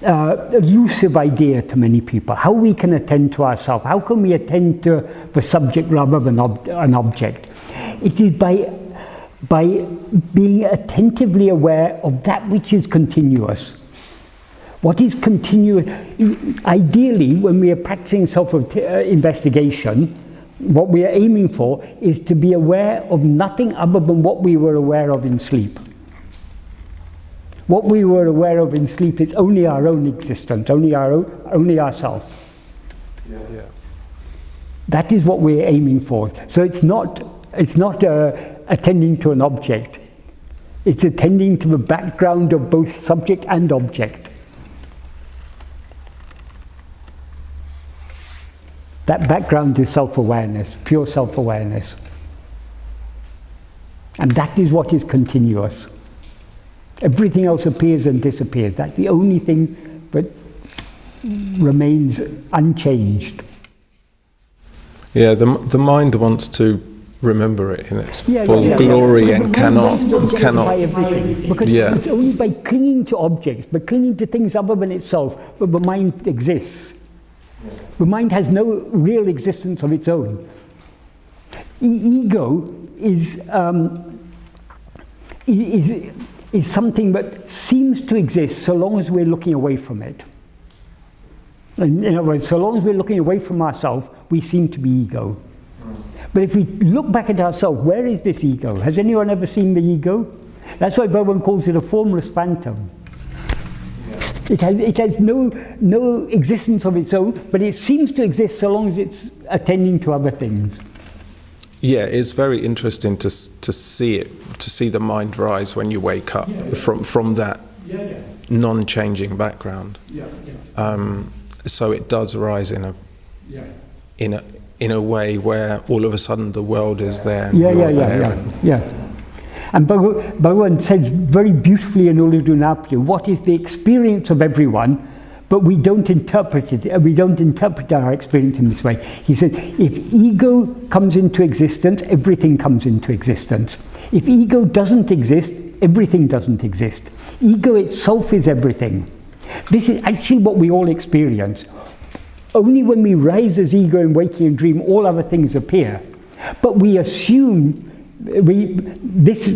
elusive idea to many people. How we can attend to ourselves? How can we attend to the subject rather than an object? It is by being attentively aware of that which is continuous. What is continuous? Ideally, when we are practicing self-investigation, what we are aiming for is to be aware of nothing other than what we were aware of in sleep. What we were aware of in sleep is only our own existence, only ourselves. Yeah. That is what we're aiming for. So it's not attending to an object. It's attending to the background of both subject and object. That background is self-awareness, pure self-awareness. And that is what is continuous. Everything else appears and disappears. That's the only thing that remains unchanged. Yeah, the mind wants to remember it in its full glory and cannot. Because it's only by clinging to objects, by clinging to things other than itself, that the mind exists. The mind has no real existence of its own. Ego is something that seems to exist so long as we're looking away from it. In other words, so long as we're looking away from ourselves, we seem to be ego. But if we look back at ourselves, where is this ego? Has anyone ever seen the ego? That's why Bhagavan calls it a formless phantom. It has no existence of its own, but it seems to exist so long as it's attending to other things. Yeah, it's very interesting to see it, to see the mind rise when you wake up from that non-changing background. So it does rise in a way where all of a sudden the world is there. And Bhagavan says very beautifully in Ulladu, what is the experience of everyone, but we don't interpret it. We don't interpret our experience in this way. He says, if ego comes into existence, everything comes into existence. If ego doesn't exist, everything doesn't exist. Ego itself is everything. This is actually what we all experience. Only when we rise as ego in waking and dream, all other things appear. But we assume this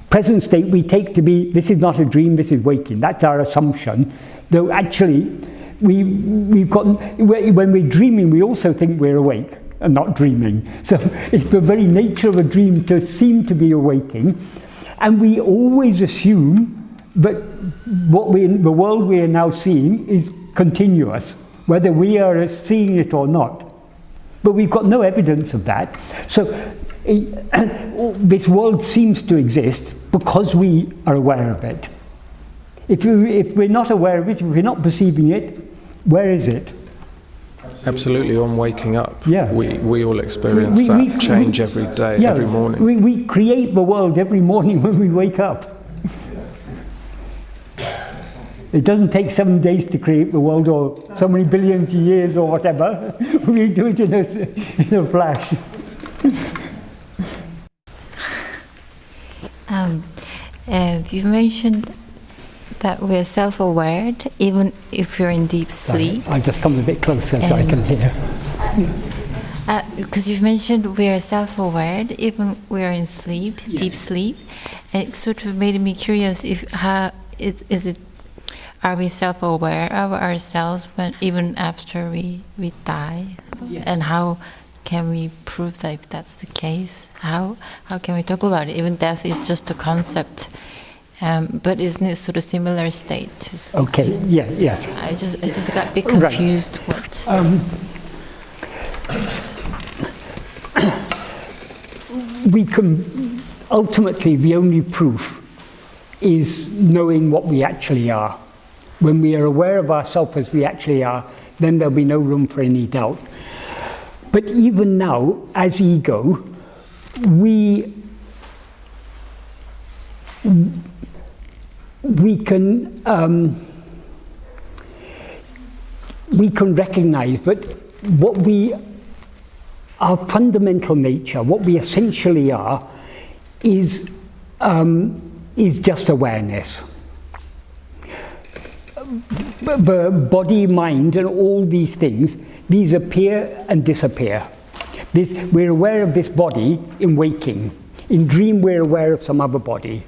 present state we take to be, this is not a dream, this is waking. That's our assumption. Though actually, when we're dreaming, we also think we're awake and not dreaming. So it's the very nature of a dream to seem to be awaking. And we always assume that the world we are now seeing is continuous, whether we are seeing it or not. But we've got no evidence of that. So this world seems to exist because we are aware of it. If we're not aware of it, if we're not perceiving it, where is it? Absolutely, on waking up. Yeah. We all experience that change every day, every morning. We create the world every morning when we wake up. It doesn't take 7 days to create the world, or so many billions of years, or whatever. We do it in a flash. You've mentioned that we're self-aware, even if you're in deep sleep. I'll just come a bit closer so I can hear. Because you've mentioned we are self-aware, even we're in sleep, deep sleep. And it sort of made me curious are we self-aware of ourselves even after we die? Yes. And how can we prove that if that's the case? How can we talk about it? Even death is just a concept. But isn't it sort of similar state to sleep? Okay, yes, yes. I just got a bit confused. Right. We can, ultimately, the only proof is knowing what we actually are. When we are aware of ourselves as we actually are, then there'll be no room for any doubt. But even now, as ego, we can recognize that our fundamental nature, what we essentially are, is just awareness. The body, mind, and all these things, these appear and disappear. We're aware of this body in waking. In dream, we're aware of some other body.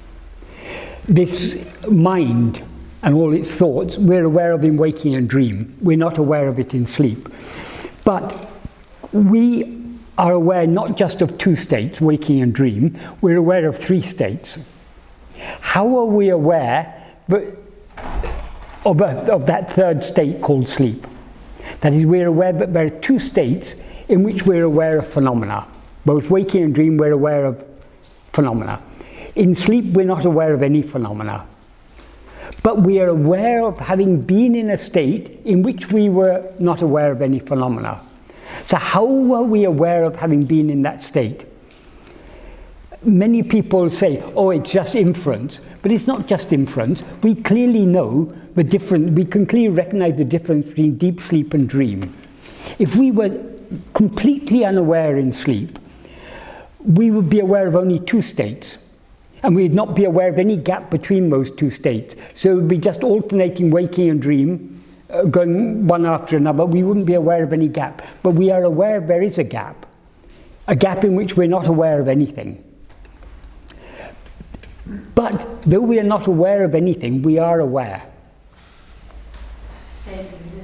This mind and all its thoughts, we're aware of in waking and dream. We're not aware of it in sleep. But we are aware not just of two states, waking and dream, we're aware of three states. How are we aware of that third state called sleep? That is, we're aware that there are two states in which we're aware of phenomena. Both waking and dream, we're aware of phenomena. In sleep, we're not aware of any phenomena. But we are aware of having been in a state in which we were not aware of any phenomena. So how are we aware of having been in that state? Many people say, oh, it's just inference. But it's not just inference. We clearly know the difference. We can clearly recognize the difference between deep sleep and dream. If we were completely unaware in sleep, we would be aware of only two states. And we would not be aware of any gap between those two states. So it would be just alternating waking and dream, going one after another. We wouldn't be aware of any gap. But we are aware there is a gap in which we're not aware of anything. But though we are not aware of anything, we are aware.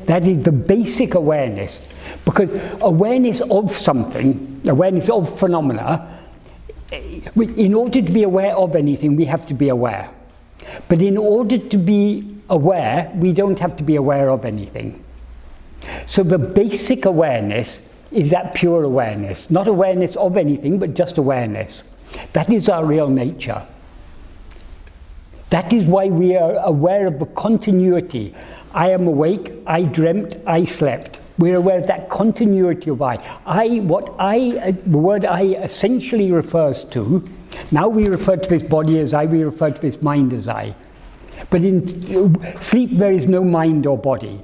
That is the basic awareness. Because awareness of something, awareness of phenomena, in order to be aware of anything, we have to be aware. But in order to be aware, we don't have to be aware of anything. So the basic awareness is that pure awareness. Not awareness of anything, but just awareness. That is our real nature. That is why we are aware of the continuity. I am awake, I dreamt, I slept. We're aware of that continuity of I. The word I essentially refers to, now we refer to this body as I, we refer to this mind as I. But in sleep there is no mind or body.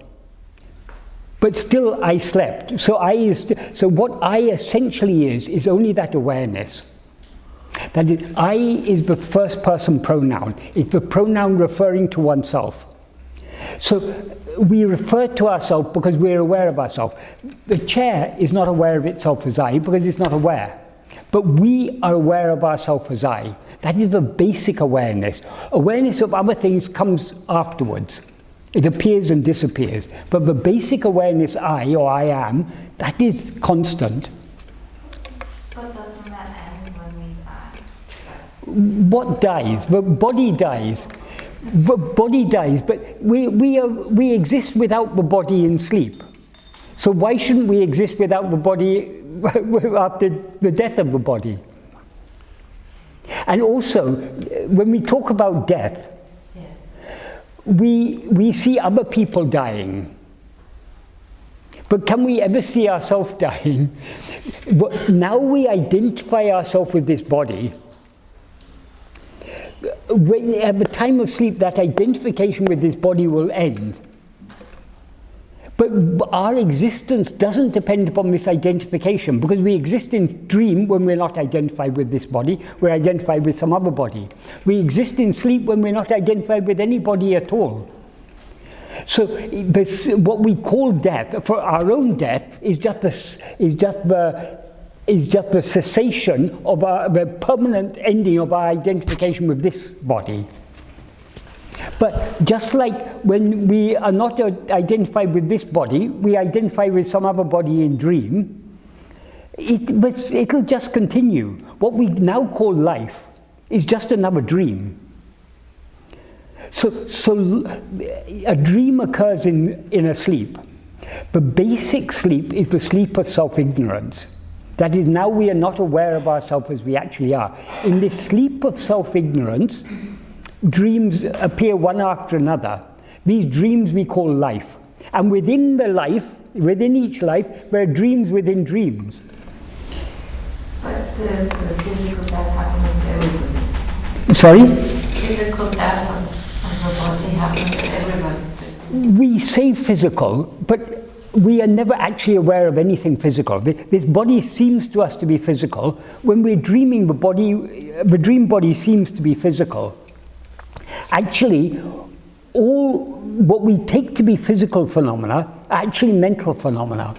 But still I slept. So what I essentially is only that awareness. That is, I is the first person pronoun. It's the pronoun referring to oneself. So we refer to ourselves because we're aware of ourselves. The chair is not aware of itself as I because it's not aware. But we are aware of ourselves as I. That is the basic awareness. Awareness of other things comes afterwards. It appears and disappears. But the basic awareness I, or I am, that is constant. But doesn't that end when we die? What dies? The body dies. The body dies, but we exist without the body in sleep. So why shouldn't we exist without the body after the death of the body? And also, when we talk about death, we see other people dying. But can we ever see ourselves dying? Now we identify ourselves with this body. At the time of sleep, that identification with this body will end. But our existence doesn't depend upon this identification, because we exist in dream when we're not identified with this body, we're identified with some other body. We exist in sleep when we're not identified with any body at all. So what we call death, for our own death, is just the cessation of the permanent ending of our identification with this body. But just like when we are not identified with this body, we identify with some other body in dream, it'll just continue. What we now call life is just another dream. So a dream occurs in a sleep. But basic sleep is the sleep of self-ignorance. That is, now we are not aware of ourselves as we actually are. In this sleep of self-ignorance, dreams appear one after another. These dreams we call life. And within the life, within each life, there are dreams within dreams. But the physical death happens to everybody. Sorry? Physical death of the body happens to everybody. We say physical, but we are never actually aware of anything physical. This body seems to us to be physical. When we're dreaming, the dream body seems to be physical. Actually, all what we take to be physical phenomena are actually mental phenomena.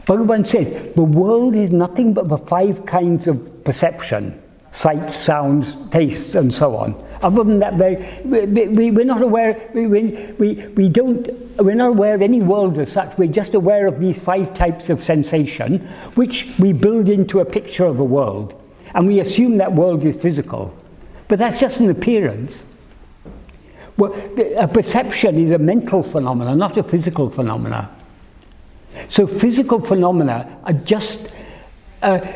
Bhagavan says, the world is nothing but the 5 kinds of perception: sights, sounds, tastes, and so on. Other than that, we're not aware. We're not aware of any world as such. We're just aware of these 5 types of sensation, which we build into a picture of a world, and we assume that world is physical. But that's just an appearance. Well, a perception is a mental phenomena, not a physical phenomena. So physical phenomena are just,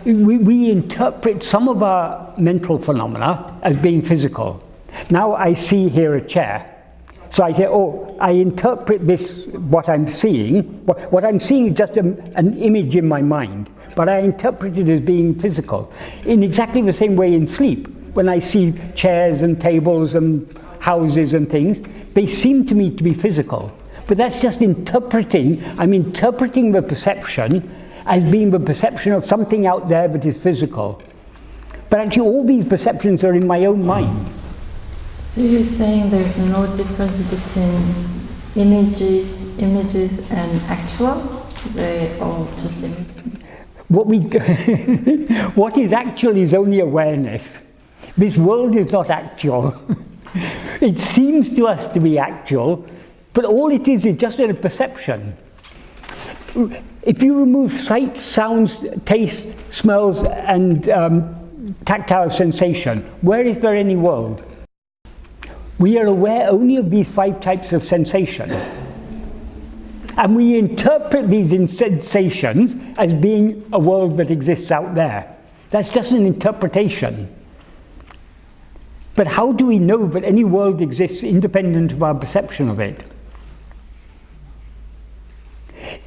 we interpret some of our mental phenomena as being physical. Now I see here a chair. So I say, oh, I interpret this, what I'm seeing. What I'm seeing is just an image in my mind, but I interpret it as being physical. In exactly the same way in sleep, when I see chairs and tables and houses and things, they seem to me to be physical. But that's just interpreting. I'm interpreting the perception as being the perception of something out there that is physical. But actually all these perceptions are in my own mind. So you're saying there's no difference between images and actual? They all just what is actual is only awareness. This world is not actual. It seems to us to be actual, but all it is just a perception. If you remove sight, sounds, taste, smells, and tactile sensation, where is there any world? We are aware only of these 5 types of sensation. And we interpret these sensations as being a world that exists out there. That's just an interpretation. But how do we know that any world exists independent of our perception of it?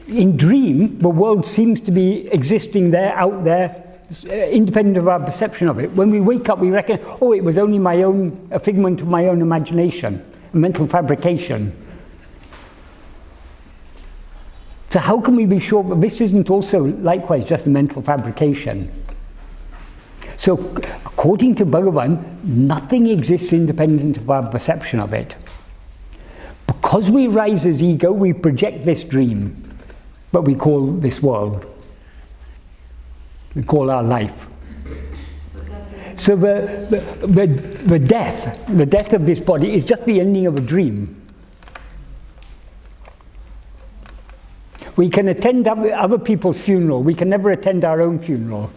In dream, the world seems to be existing there, out there, independent of our perception of it. When we wake up, we reckon, oh, it was only a figment of my own imagination, a mental fabrication. So how can we be sure that this isn't also likewise just a mental fabrication? So according to Bhagavan, nothing exists independent of our perception of it. Because we rise as ego, we project this dream, what we call this world. We call our life. So the death of this body is just the ending of a dream. We can attend other people's funeral. We can never attend our own funeral.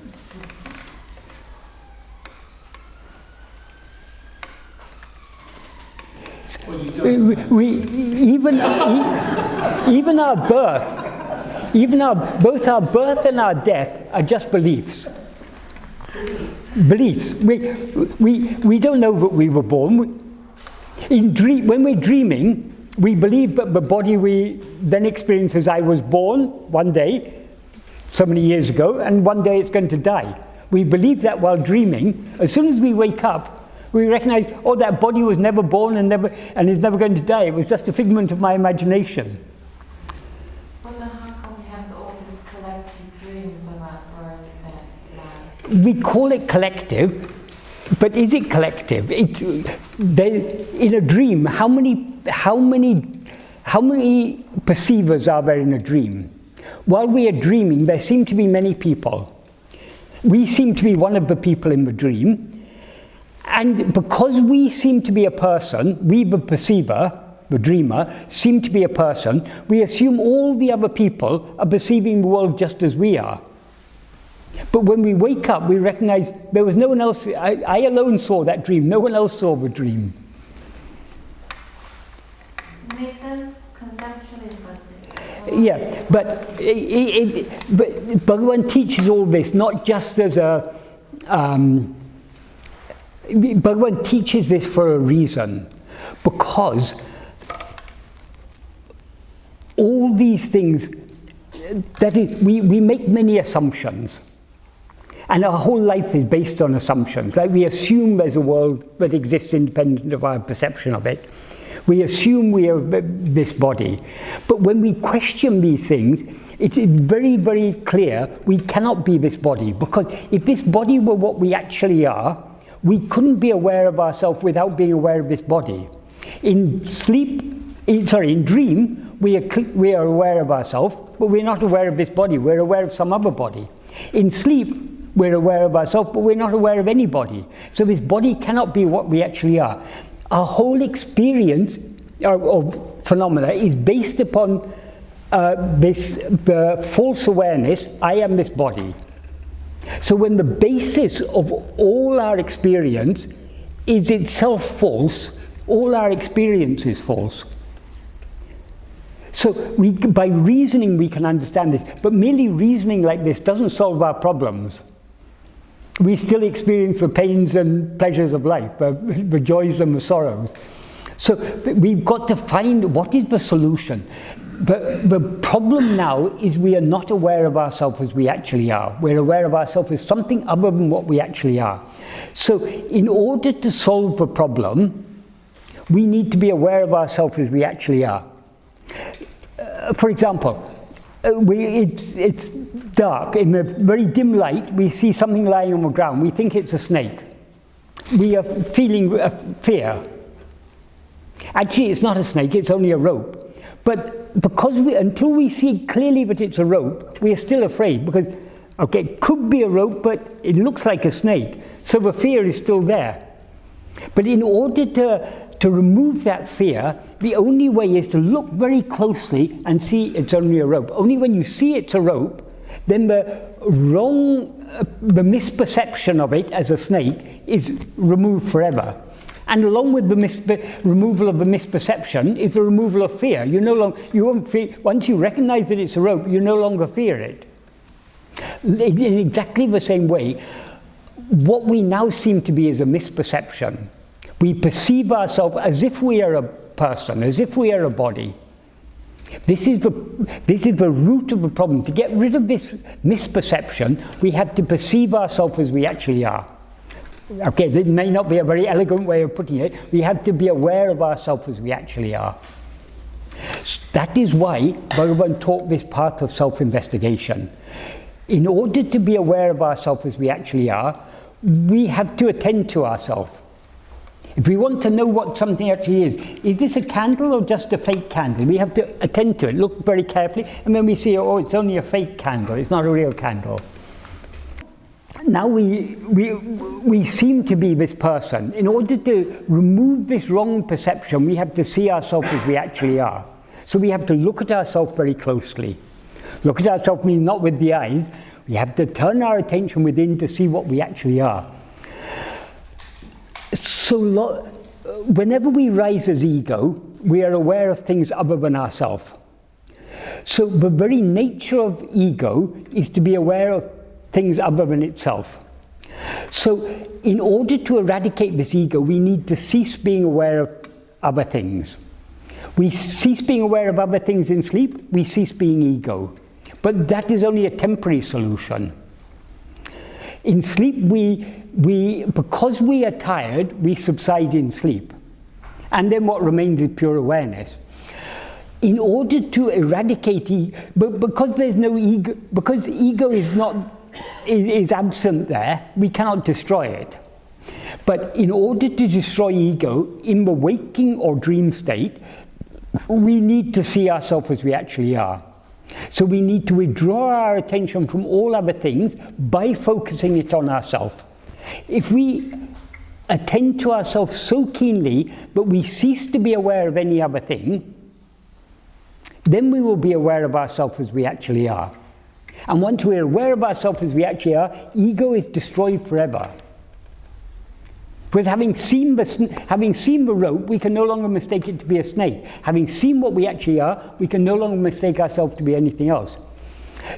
Even our birth, both our birth and our death are just beliefs. Beliefs. We don't know that we were born. When we're dreaming, we believe that the body we then experience as I was born one day, so many years ago, and one day it's going to die. We believe that while dreaming. As soon as we wake up, we recognize, oh, that body was never born and is never going to die. It was just a figment of my imagination. Well, then how come we have all these collective dreams about birth, death, life? We call it collective, but is it collective? In a dream, how many perceivers are there in a dream? While we are dreaming, there seem to be many people. We seem to be one of the people in the dream. And because we seem to be a person, we the perceiver, the dreamer, seem to be a person, we assume all the other people are perceiving the world just as we are. But when we wake up, we recognize there was no one else. I alone saw that dream. No one else saw the dream. It makes sense conceptually, but yeah, but Bhagavan teaches all this not just as a. Bhagavan teaches this for a reason, because all these things, that is, we make many assumptions, and our whole life is based on assumptions. Like, we assume there's a world that exists independent of our perception of it. We assume we are this body. But when we question these things, it is very, very clear we cannot be this body, because if this body were what we actually are, we couldn't be aware of ourselves without being aware of this body. In dream, we are aware of ourselves, but we're not aware of this body. We're aware of some other body. In sleep, we're aware of ourselves, but we're not aware of any body. So this body cannot be what we actually are. Our whole experience of phenomena is based upon the false awareness, I am this body. So when the basis of all our experience is itself false, all our experience is false. So by reasoning we can understand this, but merely reasoning like this doesn't solve our problems. We still experience the pains and pleasures of life, the joys and the sorrows. So we've got to find what is the solution. The problem now is we are not aware of ourselves as we actually are. We're aware of ourselves as something other than what we actually are. So in order to solve the problem, we need to be aware of ourselves as we actually are. For example, it's dark. In a very dim light, we see something lying on the ground. We think it's a snake. We are feeling fear. Actually, it's not a snake, it's only a rope. But because until we see clearly that it's a rope, we are still afraid, because, okay, it could be a rope, but it looks like a snake. So the fear is still there. But in order to remove that fear, the only way is to look very closely and see it's only a rope. Only when you see it's a rope, then the misperception of it as a snake is removed forever. And along with the removal of the misperception is the removal of fear. You won't fear, once you recognize that it's a rope, you no longer fear it. In exactly the same way, what we now seem to be is a misperception. We perceive ourselves as if we are a person, as if we are a body. This is the root of the problem. To get rid of this misperception, we have to perceive ourselves as we actually are. Okay, that may not be a very elegant way of putting it. We have to be aware of ourselves as we actually are. That is why Bhagavan taught this path of self-investigation. In order to be aware of ourselves as we actually are, we have to attend to ourselves. If we want to know what something actually is this a candle or just a fake candle? We have to attend to it, look very carefully, and then we see, oh, it's only a fake candle, it's not a real candle. Now we seem to be this person. In order to remove this wrong perception, we have to see ourselves as we actually are. So we have to look at ourselves very closely. Look at ourselves means not with the eyes. We have to turn our attention within to see what we actually are. So whenever we rise as ego, we are aware of things other than ourselves. So the very nature of ego is to be aware of things other than itself. So in order to eradicate this ego, we need to cease being aware of other things. We cease being aware of other things in sleep, we cease being ego. But that is only a temporary solution. In sleep, because we are tired, we subside in sleep. And then what remains is pure awareness. In order to eradicate ego, but because there's no ego, because ego is absent there, we cannot destroy it. But in order to destroy ego in the waking or dream state, we need to see ourselves as we actually are. So we need to withdraw our attention from all other things by focusing it on ourselves. If we attend to ourselves so keenly that we cease to be aware of any other thing, then we will be aware of ourselves as we actually are. And once we're aware of ourselves as we actually are, ego is destroyed forever. Because having seen the rope, we can no longer mistake it to be a snake. Having seen what we actually are, we can no longer mistake ourselves to be anything else.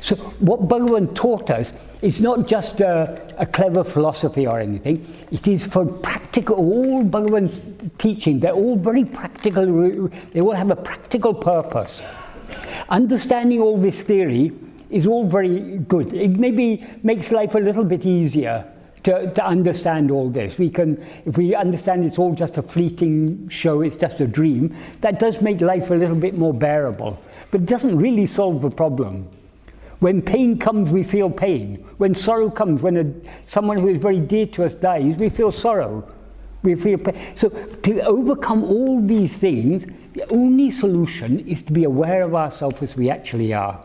So what Bhagavan taught us is not just a clever philosophy or anything. It is for practical, all Bhagavan's teaching, they're all very practical, they all have a practical purpose. Understanding all this theory is all very good. It maybe makes life a little bit easier to understand all this. If we understand it's all just a fleeting show, it's just a dream, that does make life a little bit more bearable. But it doesn't really solve the problem. When pain comes, we feel pain. When sorrow comes, when someone who is very dear to us dies, we feel sorrow. We feel pain. So to overcome all these things, the only solution is to be aware of ourselves as we actually are.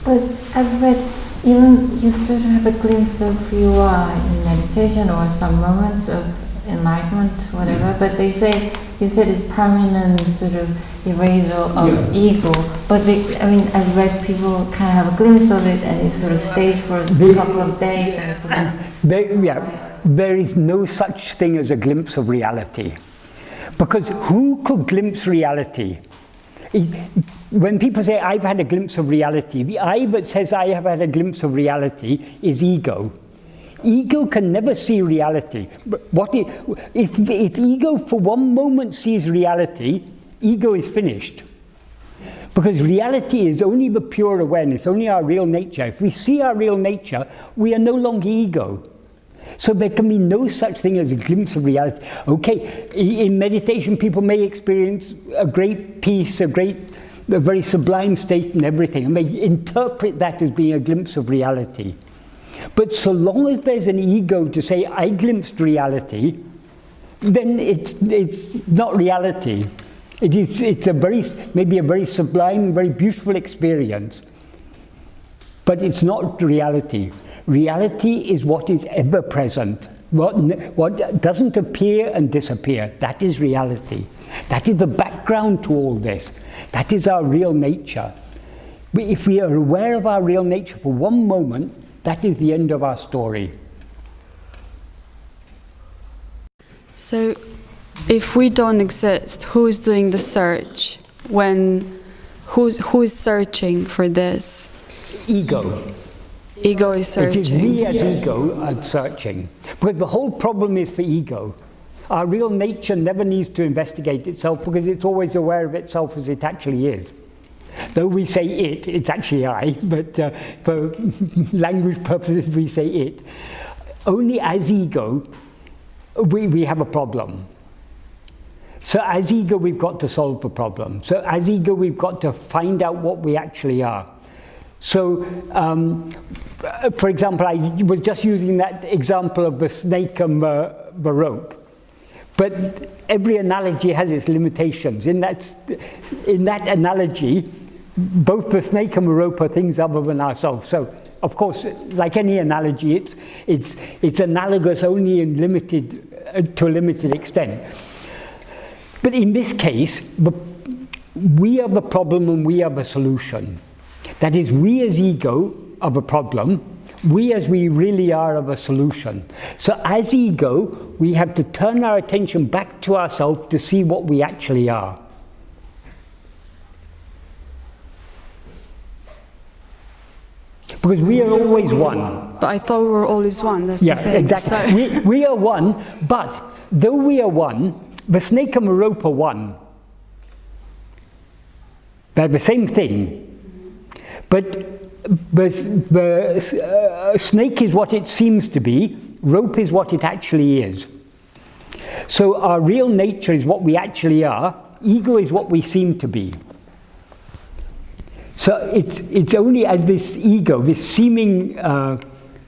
But I've read, even you sort of have a glimpse of who you are in meditation or some moments of enlightenment, whatever, but they say, you said it's permanent sort of erasure of ego, but I've read people kind of have a glimpse of it and it sort of stays for a couple of days. And sort of there is no such thing as a glimpse of reality. Because who could glimpse reality? When people say, I've had a glimpse of reality, the I that says I have had a glimpse of reality is ego. Ego can never see reality. But if ego for one moment sees reality, ego is finished. Because reality is only the pure awareness, only our real nature. If we see our real nature, we are no longer ego. So there can be no such thing as a glimpse of reality. Okay, in meditation people may experience a great peace, a very sublime state and everything, and they interpret that as being a glimpse of reality. But so long as there's an ego to say, I glimpsed reality, then it's not reality. It's maybe a very sublime, very beautiful experience. But it's not reality. Reality is what is ever present. What doesn't appear and disappear, that is reality. That is the background to all this. That is our real nature. If we are aware of our real nature for one moment, that is the end of our story. So, if we don't exist, who's doing the search? Who's searching for this? Ego. Ego is searching. It is we as ego are searching. But the whole problem is for ego. Our real nature never needs to investigate itself because it's always aware of itself as it actually is. Though we say it's actually I, but for language purposes we say it. Only as ego we have a problem. So as ego we've got to solve the problem. So as ego we've got to find out what we actually are. So, for example, I was just using that example of the snake and the rope. But every analogy has its limitations. In that analogy, both the snake and the rope are things other than ourselves. So, of course, like any analogy, it's analogous only to a limited extent. But in this case, we are the problem and we are the solution. That is, we as ego are the problem, we as we really are the solution. So as ego, we have to turn our attention back to ourselves to see what we actually are. Because we are always one. But I thought we were always one, that's the thing. Exactly. So we are one, but though we are one, the snake and the rope are one. They're the same thing. But the snake is what it seems to be, rope is what it actually is. So our real nature is what we actually are, ego is what we seem to be. So it's only as this ego, this seeming...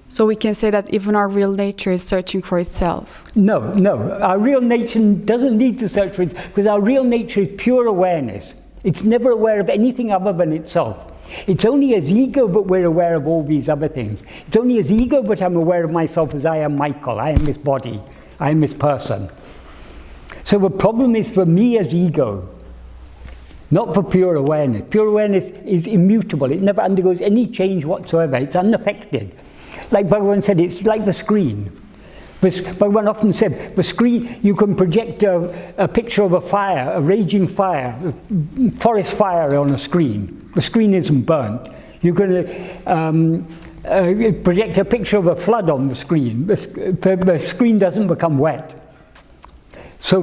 So we can say that even our real nature is searching for itself? No, our real nature doesn't need to search for it, because our real nature is pure awareness. It's never aware of anything other than itself. It's only as ego that we're aware of all these other things. It's only as ego that I'm aware of myself as I am Michael, I am this body, I am this person. So the problem is for me as ego, not for pure awareness. Pure awareness is immutable, it never undergoes any change whatsoever, it's unaffected. Like Bhagavan said, it's like the screen. Bhagavan often said, the screen, you can project a picture of a fire, a raging fire, a forest fire on a screen. The screen isn't burnt. You can project a picture of a flood on the screen. The screen doesn't become wet. So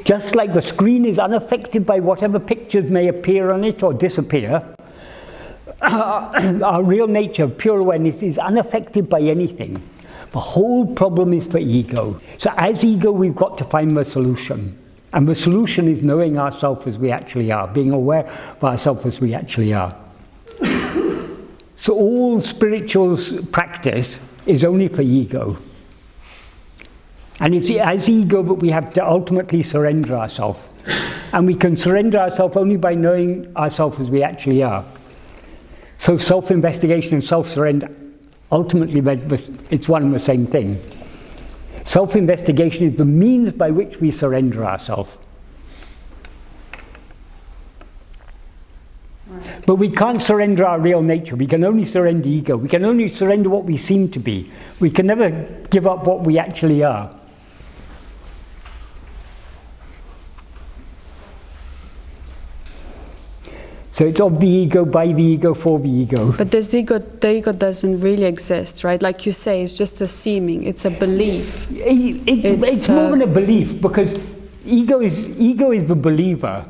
just like the screen is unaffected by whatever pictures may appear on it or disappear, our real nature, pure awareness, is unaffected by anything. The whole problem is for ego. So as ego, we've got to find the solution. And the solution is knowing ourselves as we actually are, being aware of ourselves as we actually are. So all spiritual practice is only for ego. And it's as ego that we have to ultimately surrender ourselves. And we can surrender ourselves only by knowing ourselves as we actually are. So self-investigation and self-surrender, ultimately it's one and the same thing. Self-investigation is the means by which we surrender ourselves. But we can't surrender our real nature. We can only surrender ego. We can only surrender what we seem to be. We can never give up what we actually are. So it's of the ego, by the ego, for the ego. But the ego doesn't really exist, right? Like you say, it's just a seeming, it's a belief. It's more than a belief, because ego is the believer.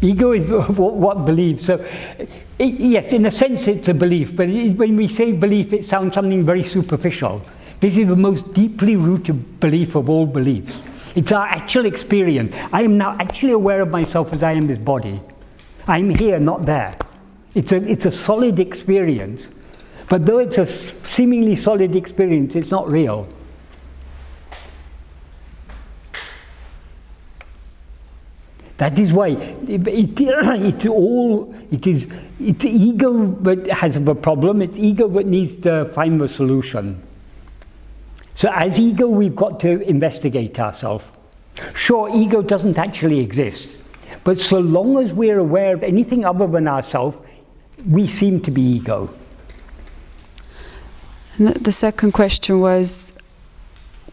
Ego is what believes. So, yes, in a sense it's a belief, but when we say belief, it sounds something very superficial. This is the most deeply rooted belief of all beliefs. It's our actual experience. I am now actually aware of myself as I am this body. I'm here, not there. It's a solid experience. But though it's a seemingly solid experience, it's not real. That is why it's ego that has the problem. It's ego that needs to find the solution. So as ego, we've got to investigate ourselves. Sure, ego doesn't actually exist. But so long as we're aware of anything other than ourselves, we seem to be ego. The second question was,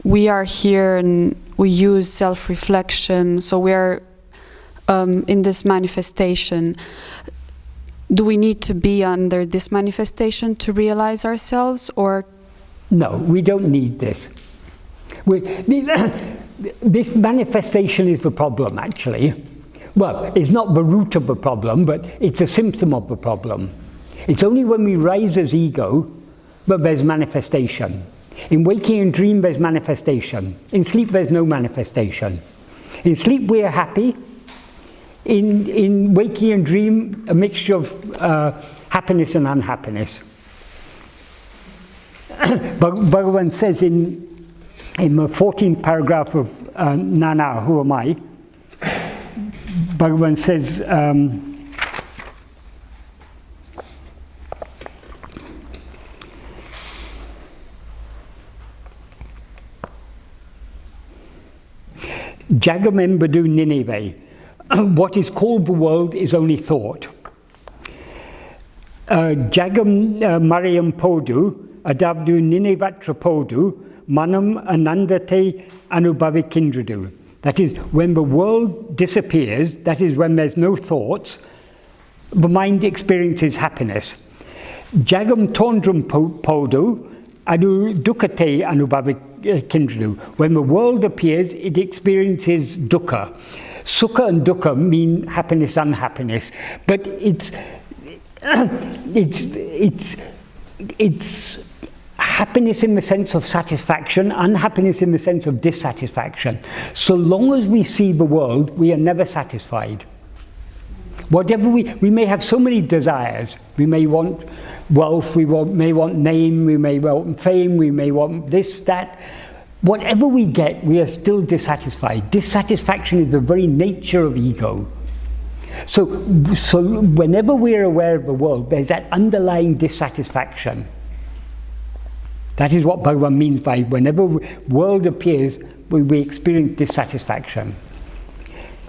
we are here and we use self-reflection, so we are in this manifestation. Do we need to be under this manifestation to realize ourselves, or? No, we don't need this. This manifestation is the problem, actually. Well, it's not the root of the problem, but it's a symptom of the problem. It's only when we rise as ego that there's manifestation. In waking and dream, there's manifestation. In sleep, there's no manifestation. In sleep, we are happy. In waking and dream, a mixture of happiness and unhappiness. Bhagavan says in the 14th paragraph of Nana, Who Am I? Bhagavan says, Jagamembadu Nineveh. What is called the world is only thought. Jagam Mariam Podu, Adavdu Ninevatra Podu, Manam Anandate Anubhavikindridu. That is, when the world disappears, that is, when there's no thoughts, the mind experiences happiness. Jagam Tondram Podu, Adu Dukate Anubhavikindridu. When the world appears, it experiences dukkha. Sukha and dukkha mean happiness, unhappiness, but it's happiness in the sense of satisfaction, unhappiness in the sense of dissatisfaction. So long as we see the world, we are never satisfied. Whatever we may have so many desires. We may want wealth, may want name, we may want fame, we may want this, that. Whatever we get, we are still dissatisfied. Dissatisfaction is the very nature of ego. So whenever we are aware of the world, there's that underlying dissatisfaction. That is what Bhagavan means by whenever world appears, we experience dissatisfaction.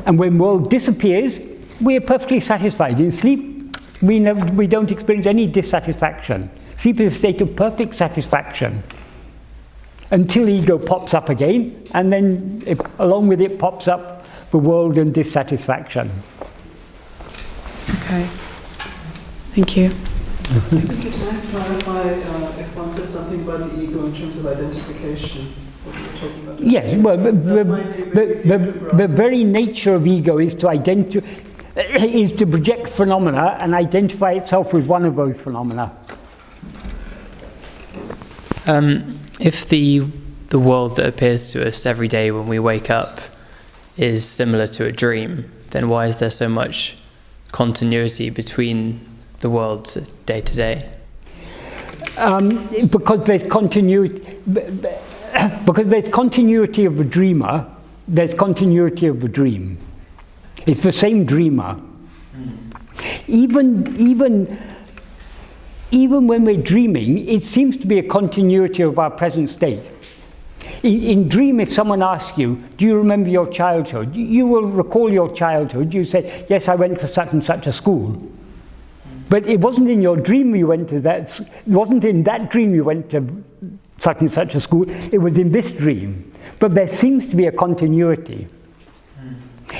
And when world disappears, we are perfectly satisfied. In sleep, we don't experience any dissatisfaction. Sleep is a state of perfect satisfaction. until ego pops up again, and then along with it pops up the world and dissatisfaction. Okay. Thank you. Thanks. Can I clarify if one said something about the ego in terms of identification? What you were talking about? Yes, well, the very nature of ego is to project phenomena and identify itself with one of those phenomena. If the world that appears to us every day when we wake up is similar to a dream, then why is there so much continuity between the worlds day to day? Because there's continuity. Because there's continuity of the dreamer, there's continuity of the dream. It's the same dreamer. Even when we're dreaming, it seems to be a continuity of our present state. In dream, if someone asks you, do you remember your childhood? You will recall your childhood. You say, yes, I went to such and such a school. But it wasn't in your dream you went to that, it wasn't in that dream you went to such and such a school, it was in this dream. But there seems to be a continuity.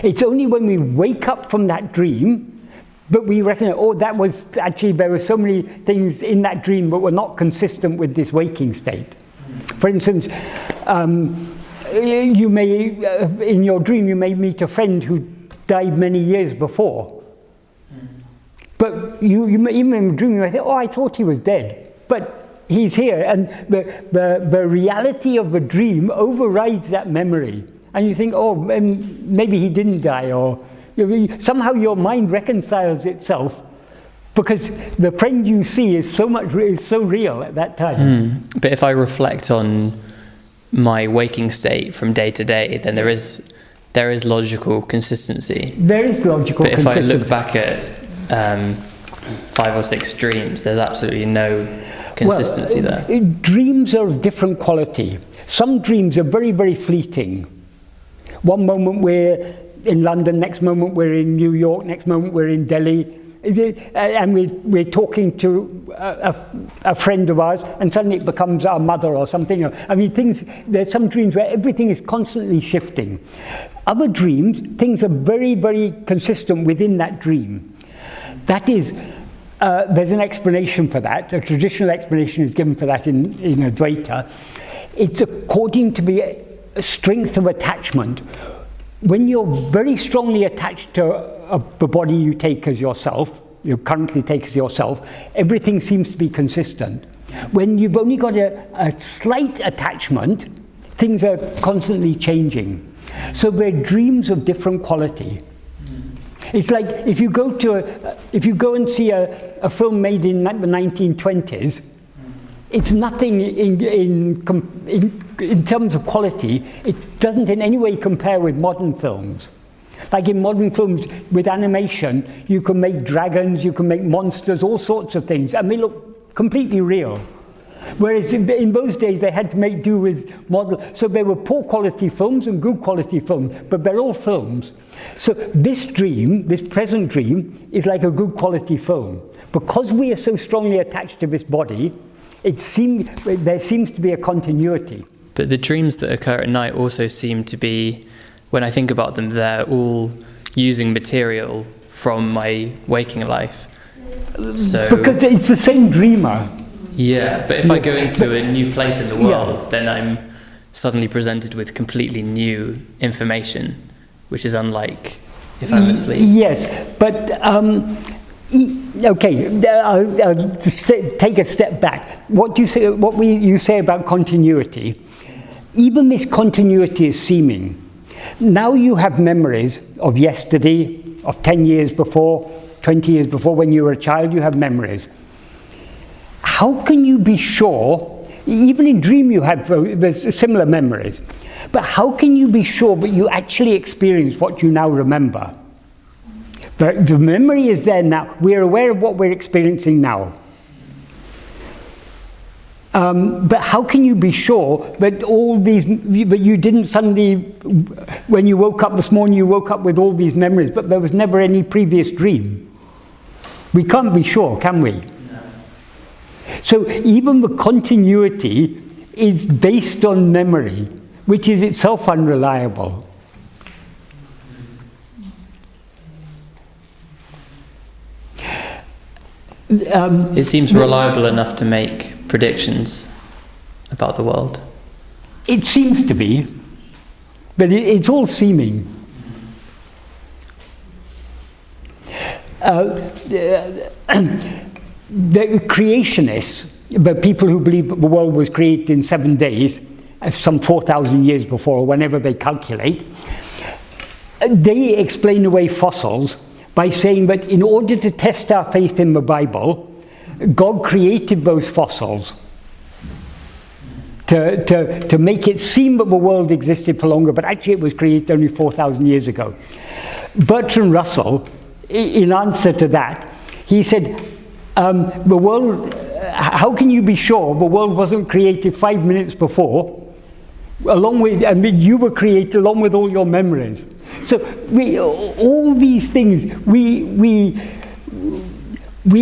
It's only when we wake up from that dream but we recognize, oh, that was actually, there were so many things in that dream that were not consistent with this waking state. For instance, you may, in your dream, you may meet a friend who died many years before. But you may, even in the dream, you may think, oh, I thought he was dead. But he's here, and the reality of the dream overrides that memory. And you think, oh, maybe he didn't die, or somehow your mind reconciles itself because the friend you see is so real at that time. But if I reflect on my waking state from day to day, then there is logical consistency. There is logical consistency. But if I look back at 5 or 6 dreams, there's absolutely no consistency there. Dreams are of different quality. Some dreams are very, very fleeting. One moment we're in London, next moment we're in New York, next moment we're in Delhi, and we're talking to a friend of ours, and suddenly it becomes our mother or something. I mean, there's some dreams where everything is constantly shifting. Other dreams, things are very, very consistent within that dream. That is, there's an explanation for that. A traditional explanation is given for that in Advaita. It's according to the strength of attachment. When you're very strongly attached to the body you take as yourself, you currently take as yourself, everything seems to be consistent. When you've only got a slight attachment, things are constantly changing. So they're dreams of different quality. It's like if you go and see a film made in the 1920s, it's nothing in terms of quality. It doesn't in any way compare with modern films. Like in modern films with animation, you can make dragons, you can make monsters, all sorts of things, and they look completely real. Whereas in those days they had to make do with model, so there were poor quality films and good quality films, but they're all films. So this dream, this present dream, is like a good quality film. Because we are so strongly attached to this body, there seems to be a continuity. But the dreams that occur at night also seem to be, when I think about them, they're all using material from my waking life. So, because it's the same dreamer. Yeah, but if I go into a new place in the world, then I'm suddenly presented with completely new information, which is unlike if I'm asleep. Yes, but okay, I'll take a step back. What you say about continuity, even this continuity is seeming. Now you have memories of yesterday, of 10 years before, 20 years before. When you were a child, you have memories. How can you be sure, even in dream you have similar memories, but how can you be sure that you actually experience what you now remember? The memory is there now. We are aware of what we're experiencing now. But how can you be sure that that you didn't suddenly, when you woke up this morning, you woke up with all these memories, but there was never any previous dream? We can't be sure, can we? No. So even the continuity is based on memory, which is itself unreliable. It seems reliable enough to make predictions about the world. It seems to be, but it's all seeming. The creationists, the people who believe that the world was created in 7 days, some 4,000 years before, or whenever they calculate, they explain away fossils by saying that in order to test our faith in the Bible, God created those fossils to make it seem that the world existed for longer, but actually it was created only 4,000 years ago. Bertrand Russell, in answer to that, he said, the world, how can you be sure the world wasn't created 5 minutes before, along with, I mean, you were created along with all your memories. So all these things, we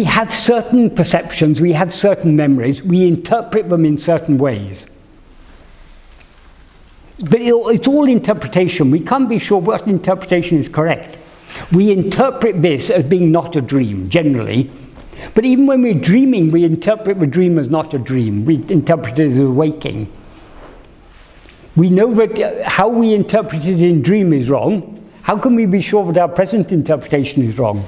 have certain perceptions, we have certain memories, we interpret them in certain ways. But it's all interpretation. We can't be sure what interpretation is correct. We interpret this as being not a dream, generally. But even when we're dreaming, we interpret the dream as not a dream. We interpret it as waking. We know that how we interpret it in dream is wrong. How can we be sure that our present interpretation is wrong?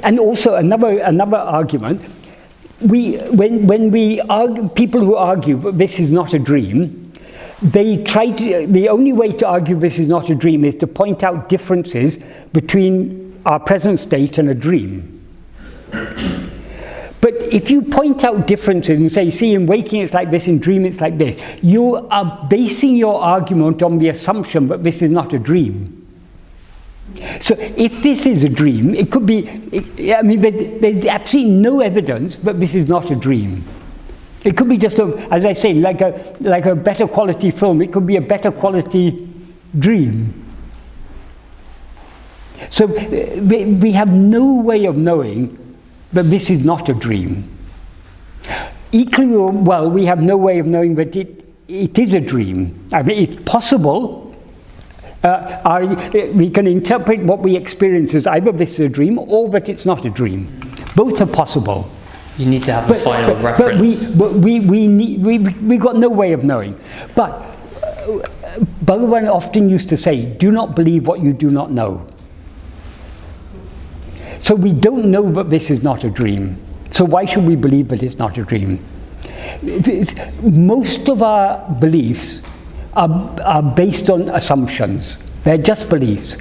And also another argument, when we argue, people who argue that this is not a dream, the only way to argue this is not a dream is to point out differences between our present state and a dream. But if you point out differences and say, see, in waking it's like this, in dream it's like this, you are basing your argument on the assumption that this is not a dream. So if this is a dream, it could be, I mean, there's absolutely no evidence that this is not a dream. It could be just, as I say, like a better quality film. It could be a better quality dream. So we have no way of knowing that this is not a dream. Equally well, we have no way of knowing that it is a dream. I mean, it's possible. We can interpret what we experience as either this is a dream or that it's not a dream. Both are possible. You need to have a final reference. We got no way of knowing. But Bhagavan often used to say, do not believe what you do not know. So we don't know that this is not a dream. So why should we believe that it's not a dream? Most of our beliefs are based on assumptions. They're just beliefs,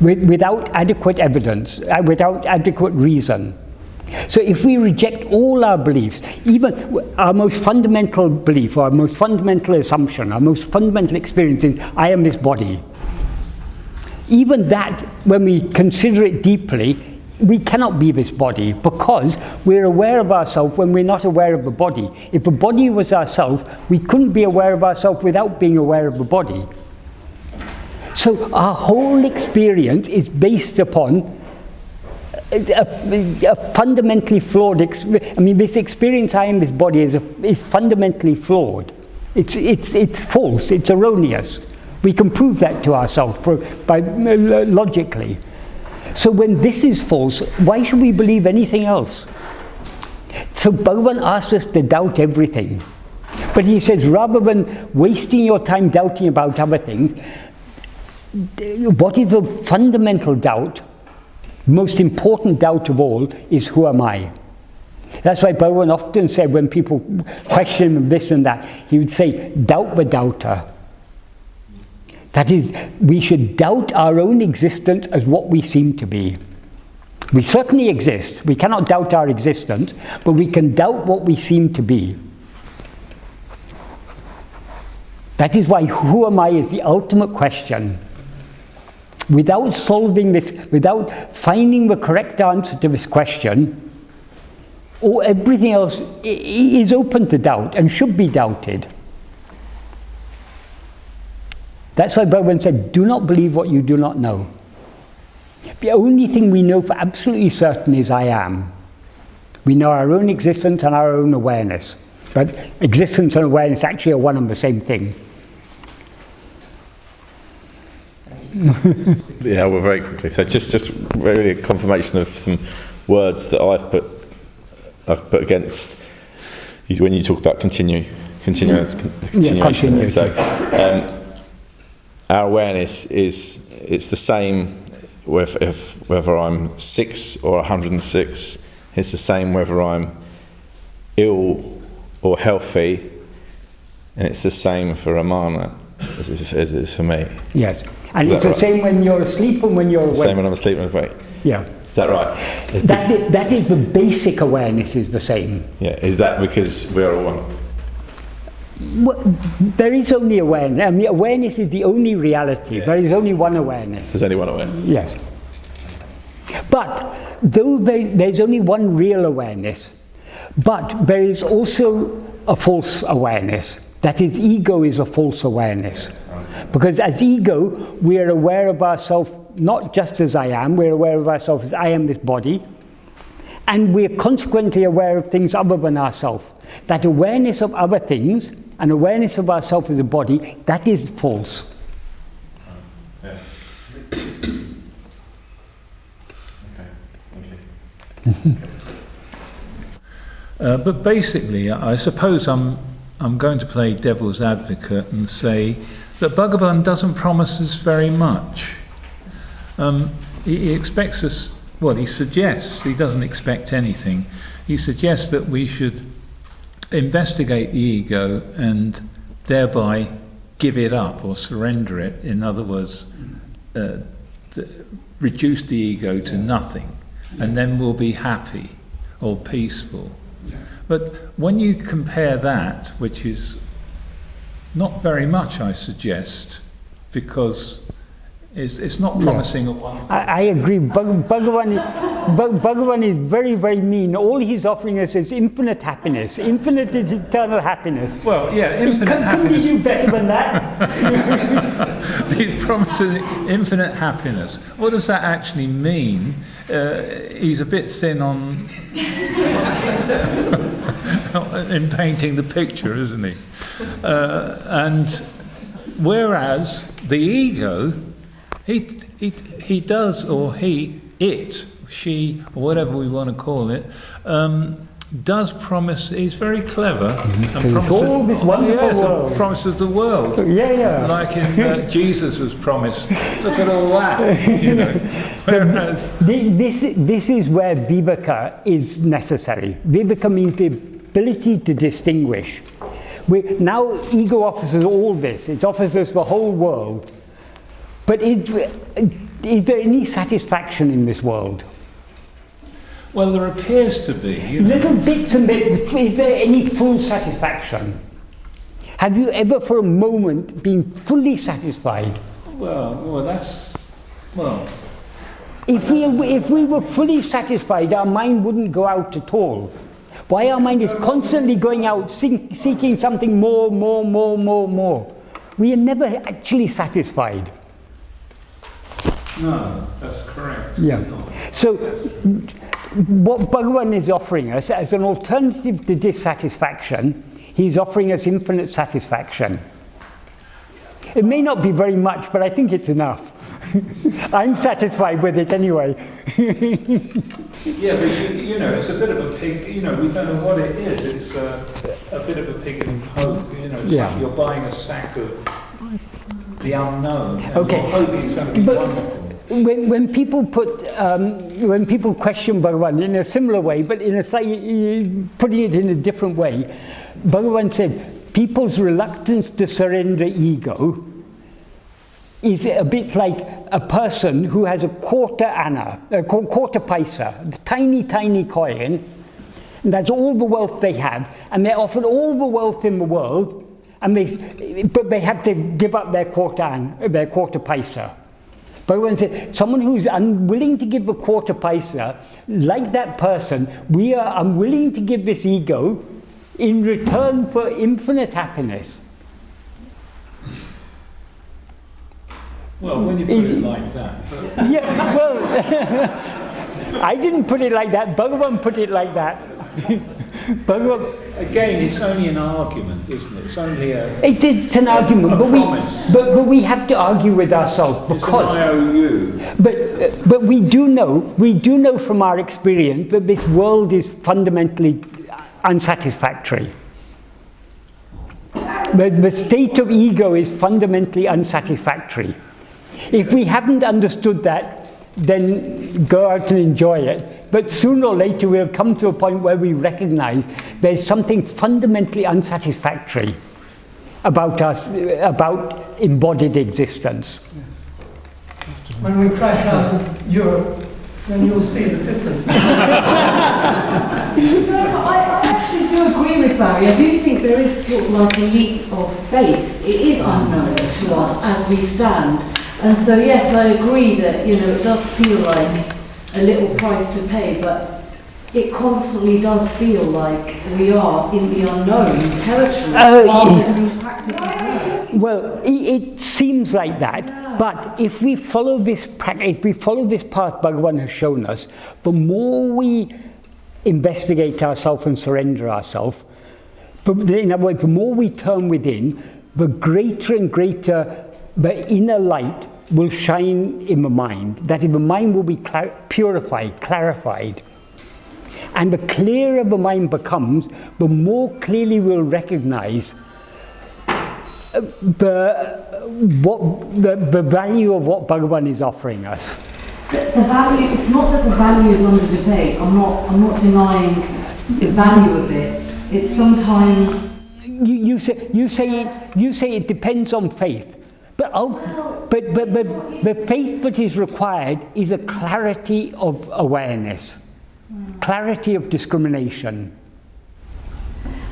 without adequate evidence, without adequate reason. So if we reject all our beliefs, even our most fundamental belief, or our most fundamental assumption, our most fundamental experience is, I am this body. Even that, when we consider it deeply, we cannot be this body, because we're aware of ourselves when we're not aware of the body. If the body was ourself, we couldn't be aware of ourselves without being aware of the body. So our whole experience is based upon a fundamentally flawed experience. I mean, this experience I am this body is fundamentally flawed. It's false, it's erroneous. We can prove that to ourselves logically. So when this is false, why should we believe anything else? So Bhagavan asks us to doubt everything. But he says, rather than wasting your time doubting about other things, what is the fundamental doubt, most important doubt of all, is who am I? That's why Bhagavan often said, when people question this and that, he would say, doubt the doubter. That is, we should doubt our own existence as what we seem to be. We certainly exist. We cannot doubt our existence, but we can doubt what we seem to be. That is why who am I is the ultimate question. Without solving this, without finding the correct answer to this question, everything else is open to doubt and should be doubted. That's why Bhagavan said, do not believe what you do not know. The only thing we know for absolutely certain is I am. We know our own existence and our own awareness. But existence and awareness actually are one and the same thing. Yeah, well, very quickly. So just really a confirmation of some words that I've put against when you talk about continuance. So our awareness it's the same whether I'm 6 or 106. It's the same whether I'm ill or healthy, and it's the same for Ramana as it is for me. Yes, and it's the same when you're asleep and when you're awake. Same when I'm asleep and awake. Yeah. Is that right? That is the basic awareness is the same. Yeah. Is that because we are all one? Well, there is only awareness. I mean, awareness is the only reality. Yeah. There is only one awareness. There's only one awareness. Yes. But though there's only one real awareness, but there is also a false awareness. That is, ego is a false awareness. Because as ego, we are aware of ourselves not just as I am, we're aware of ourselves as I am this body, and we're consequently aware of things other than ourselves. That awareness of other things and awareness of ourselves as a body, that is false. Yeah. Okay. But basically, I suppose I'm going to play devil's advocate and say that Bhagavan doesn't promise us very much. He expects us, well, he suggests, he doesn't expect anything. He suggests that we should investigate the ego and thereby give it up or surrender it. In other words, reduce the ego to nothing, and then we'll be happy or peaceful. But when you compare that, which is not very much, I suggest, because it's not promising a wonderful... I agree. Bhagavan is very, very mean. All he's offering us is infinite happiness. Infinite is eternal happiness. Well, yeah, infinite happiness. Can we do better than that? He promises infinite happiness. What does that actually mean? He's a bit thin on in painting the picture, isn't he? And whereas the ego, he does, or he, it, she, or whatever we want to call it, does promise. He's very clever and promises all this wonderful world. Promises the world. Yeah. Like in Jesus was promised. Look at all that, you know. Whereas this is where viveka is necessary. Viveka means the ability to distinguish. Now ego offers us all this. It offers us the whole world. But is there any satisfaction in this world? Well, there appears to be. You know. Little bits and bits. Is there any full satisfaction? Have you ever for a moment been fully satisfied? Well, that's... Well... If we were fully satisfied, our mind wouldn't go out at all. Why our mind is constantly going out, seeking something more. We are never actually satisfied. No, that's correct. Yeah. So, what Bhagavan is offering us as an alternative to dissatisfaction, he's offering us infinite satisfaction. It may not be very much, but I think it's enough. I'm satisfied with it anyway. Yeah, but you know, it's a bit of a pig, you know, we don't know what it is. It's a bit of a pig in hope, you know, it's like you're buying a sack of the unknown. And okay. You're hoping it's going to be wonderful. When people question Bhagavan in a similar way, but in a putting it in a different way, Bhagavan said, people's reluctance to surrender ego is a bit like a person who has a quarter paisa, a tiny coin, and that's all the wealth they have, and they're offered all the wealth in the world, but they have to give up their quarter paisa. Bhagavan said, someone who's unwilling to give a quarter paisa, like that person, we are unwilling to give this ego in return for infinite happiness. Well, when you put it like that. Yeah, well, I didn't put it like that, Bhagavan put it like that. Again, it's only an argument, isn't it? It's only it's an argument, but we have to argue with ourselves because. It's an IOU. But we do know from our experience that this world is fundamentally unsatisfactory. The state of ego is fundamentally unsatisfactory. If we haven't understood that, then go out and enjoy it. But sooner or later we'll come to a point where we recognize there's something fundamentally unsatisfactory about us, about embodied existence. When we crash out of Europe, then you'll see the difference. No, I actually do agree with Barry. I do think there is sort of like a leap of faith. It is unknown to us as we stand. And so yes, I agree that, you know, it does feel like a little price to pay, but it constantly does feel like we are in the unknown territory while doing practice as well. Well, it seems like that, but if we follow this path Bhagavan has shown us, the more we investigate ourselves and surrender ourselves, in other words, the more we turn within, the greater and greater the inner light will shine in the mind. That is, the mind will be purified, clarified. And the clearer the mind becomes, the more clearly we'll recognize the value of what Bhagavan is offering us. The value, it's not that the value is under debate. I'm not denying the value of it. It's sometimes you say it depends on faith. But the faith that is required is a clarity of awareness, clarity of discrimination.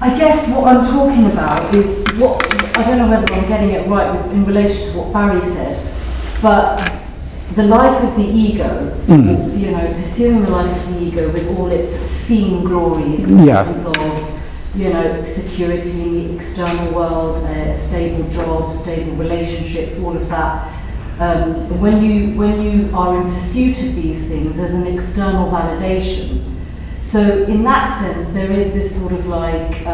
I guess what I'm talking about is what, I don't know whether I'm getting it right in relation to what Barry said, but the life of the ego, you know, pursuing the life of the ego with all its seen glories in terms of, you know, security in the external world, stable job, stable relationships, all of that. When you are in pursuit of these things, there's an external validation. So in that sense, there is this sort of like,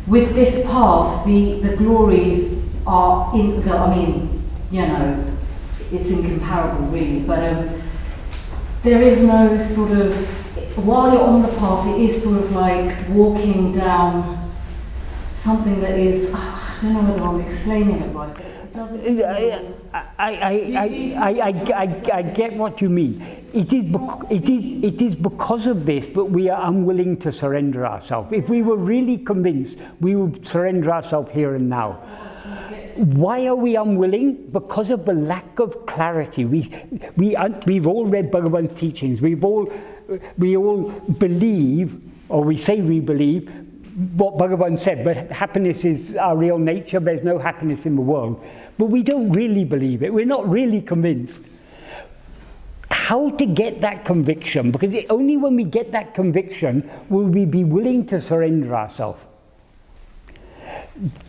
with this path, the glories are, I mean, you know, it's incomparable really, but there is no sort of, while you're on the path, it is sort of like walking down something that is, I don't know whether I'm explaining it right, but it doesn't feel... I get what you mean. It is because of this that we are unwilling to surrender ourselves. If we were really convinced, we would surrender ourselves here and now. Why are we unwilling? Because of the lack of clarity. We've all read Bhagavan's teachings. We all believe, or we say we believe, what Bhagavan said, but happiness is our real nature, there's no happiness in the world. But we don't really believe it, we're not really convinced. How to get that conviction? Because only when we get that conviction will we be willing to surrender ourselves.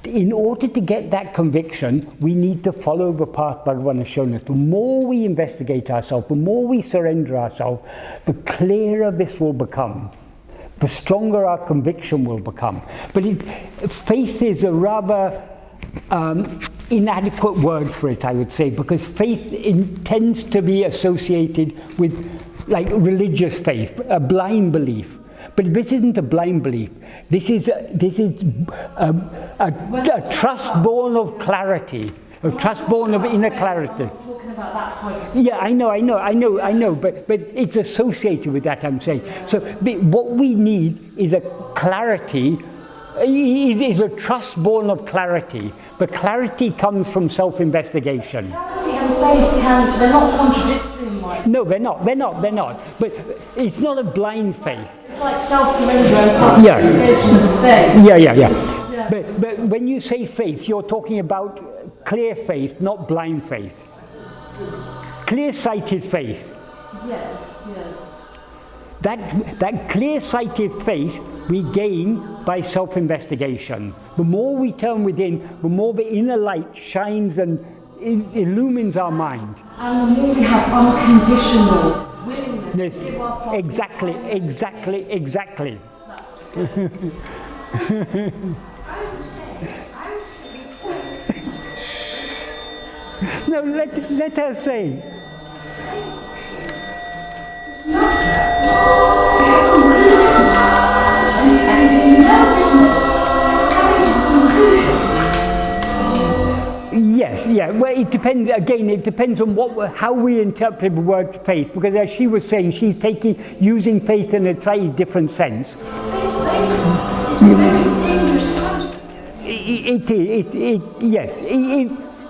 In order to get that conviction, we need to follow the path Bhagavan has shown us. The more we investigate ourselves, the more we surrender ourselves, the clearer this will become. The stronger our conviction will become. But faith is a rather inadequate word for it, I would say, because faith tends to be associated with like religious faith, a blind belief. But this isn't a blind belief. This is a trust born of clarity, a trust born of inner clarity. Talking about that type of... Yeah, I know, but it's associated with that, I'm saying. So what we need is a clarity, is a trust born of clarity. But clarity comes from self-investigation. Clarity and faith they're not contradictory in my... No, they're not. But it's not a blind faith. It's like self-surrender and self-investigation are the same. Yeah. But when you say faith, you're talking about clear faith, not blind faith. Clear-sighted faith. Yes. That clear-sighted faith we gain by self-investigation. The more we turn within, the more the inner light shines and illumines our mind. And the more we have unconditional willingness Yes, exactly. No, let her say. Yes, yeah. Well, it depends. Again, it depends on how we interpret the word faith. Because as she was saying, she's using faith in a slightly different sense. Yes,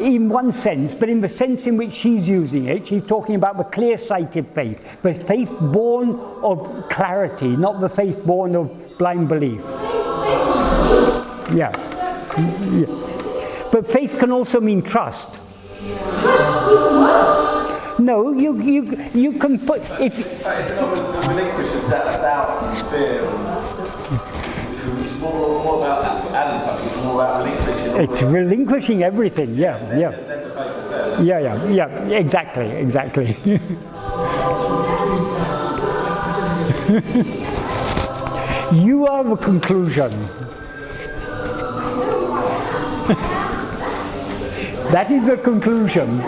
in one sense, but in the sense in which she's using it, she's talking about the clear-sighted faith, the faith born of clarity, not the faith born of blind belief. Yeah. Yes. But faith can also mean trust. Trust with what? No, you can put if. It's not a relinquish of doubt, fear. It's more about adding something. It's more about relinquishing. It's relinquishing everything. Yeah. Exactly. You are the conclusion. That is the conclusion.